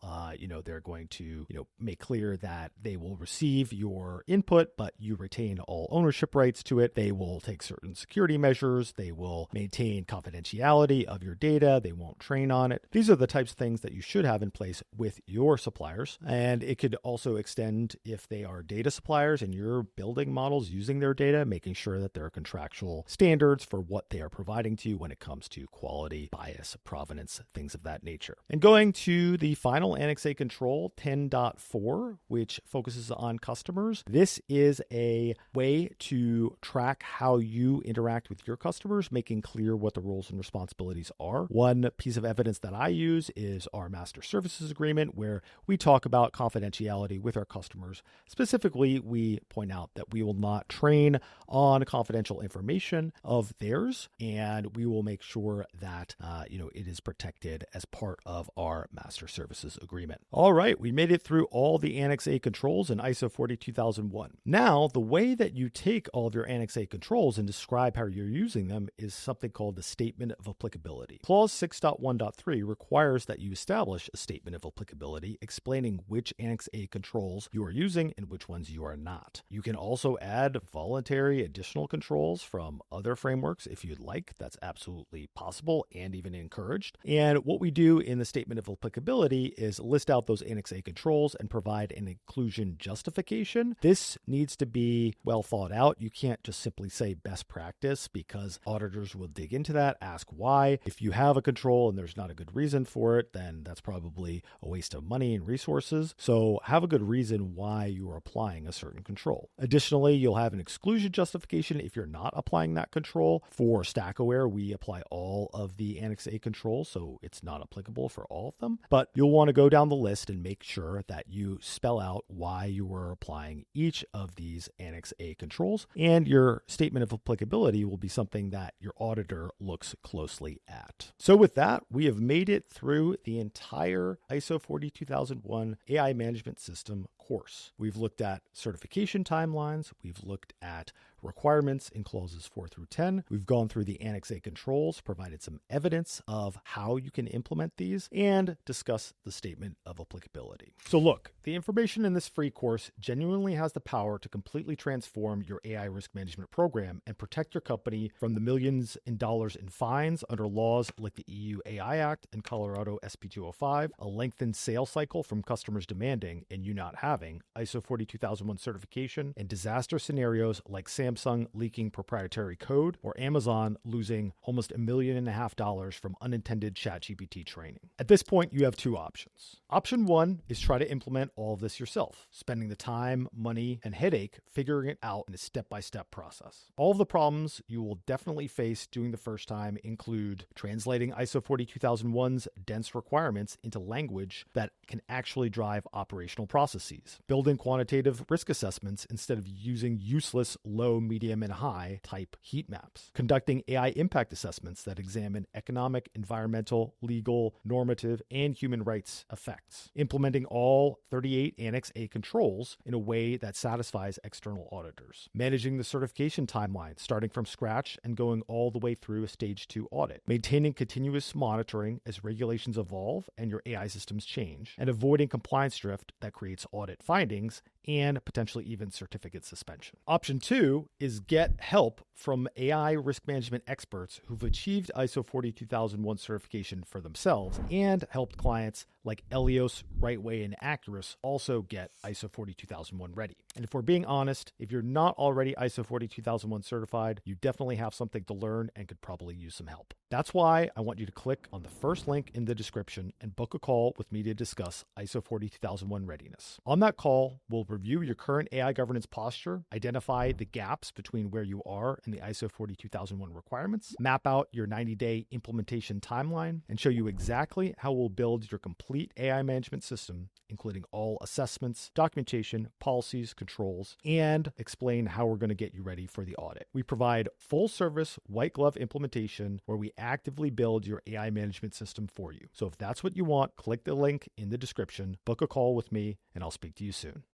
they're going to make clear that they will receive your input, but you retain all ownership rights to it. They will take certain security measures. They will maintain confidentiality of your data. They won't train on it. These are the types of things that you should have in place with your suppliers. And it could also extend if they are data suppliers and you're building models using their data, making sure that there are contractual standards for what they are providing to you when it comes to quality, bias, provenance, things of that nature. And going to the final Annex A control, 10.4, which focuses on customers. This is a way to track how you interact with your customers, making clear what the roles and responsibilities are. One piece of evidence that I use is our master services agreement, where we talk about confidentiality with our customers. Specifically, we point out that we will not train on confidential information of theirs, and we will make sure that it is protected as part of our master services agreement. All right, we made it through all the Annex A controls in ISO 42001. Now, the way that you take all of your Annex A controls and describe how you're using them is something called the Statement of Applicability. Clause 6.1.3 requires that you establish a statement of applicability explaining which Annex A controls you are using and which ones you are not. You can also add voluntary additional controls from other frameworks if you'd like. That's absolutely possible and even encouraged. And what we do in the Statement of Applicability is list out those Annex A controls and provide an inclusion justification. This needs to be well thought out. You can't just simply say best practice because auditors will dig into that, ask why. If you have a control and there's not a good reason for it, then that's probably a waste of money and resources. So have a good reason why you are applying a certain control. Additionally, you'll have an exclusion justification if you're not applying that control. For Stackaware, we apply all of the Annex A controls, so it's not applicable for all of them. But you'll want to go down the list and make sure that you spell out why you were applying each of these Annex A controls, and your statement of applicability will be something that your auditor looks closely at. So with that, we have made it through the entire ISO 42001 AI Management System course. We've looked at certification timelines. We've looked at requirements in clauses 4 through 10. We've gone through the Annex A controls, provided some evidence of how you can implement these, and discussed the statement of applicability. So look, the information in this free course genuinely has the power to completely transform your AI risk management program and protect your company from the millions in dollars in fines under laws like the EU AI Act and Colorado SB 205, a lengthened sales cycle from customers demanding and you not having ISO 42001 certification, and disaster scenarios like Samsung leaking proprietary code or Amazon losing almost $1.5 million from unintended ChatGPT training. At this point, you have two options. Option one is try to implement all of this yourself, spending the time, money, and headache figuring it out in a step-by-step process. All of the problems you will definitely face doing the first time include translating ISO 42001's dense requirements into language that can actually drive operational processes, building quantitative risk assessments instead of using useless low, medium, and high type heat maps, conducting AI impact assessments that examine economic, environmental, legal, normative, and human rights effects, implementing all 38 Annex A controls in a way that satisfies external auditors, managing the certification timeline, starting from scratch and going all the way through a stage 2 audit, maintaining continuous monitoring as regulations evolve and your AI systems change, and avoiding compliance drift that creates audit findings and potentially even certificate suspension. Option 2 is get help from AI risk management experts who've achieved ISO 42001 certification for themselves and helped clients like Elios, Rightway, and Accurus also get ISO 42001 ready. And if we're being honest, if you're not already ISO 42001 certified, you definitely have something to learn and could probably use some help. That's why I want you to click on the first link in the description and book a call with me to discuss ISO 42001 readiness. On that call, we'll review your current AI governance posture, identify the gaps between where you are and the ISO 42001 requirements, map out your 90-day implementation timeline, and show you exactly how we'll build your complete AI management system including all assessments, documentation, policies, controls, and explain how we're going to get you ready for the audit. We provide full service white glove implementation where we actively build your AI management system for you. So if that's what you want, click the link in the description, book a call with me, and I'll speak to you soon.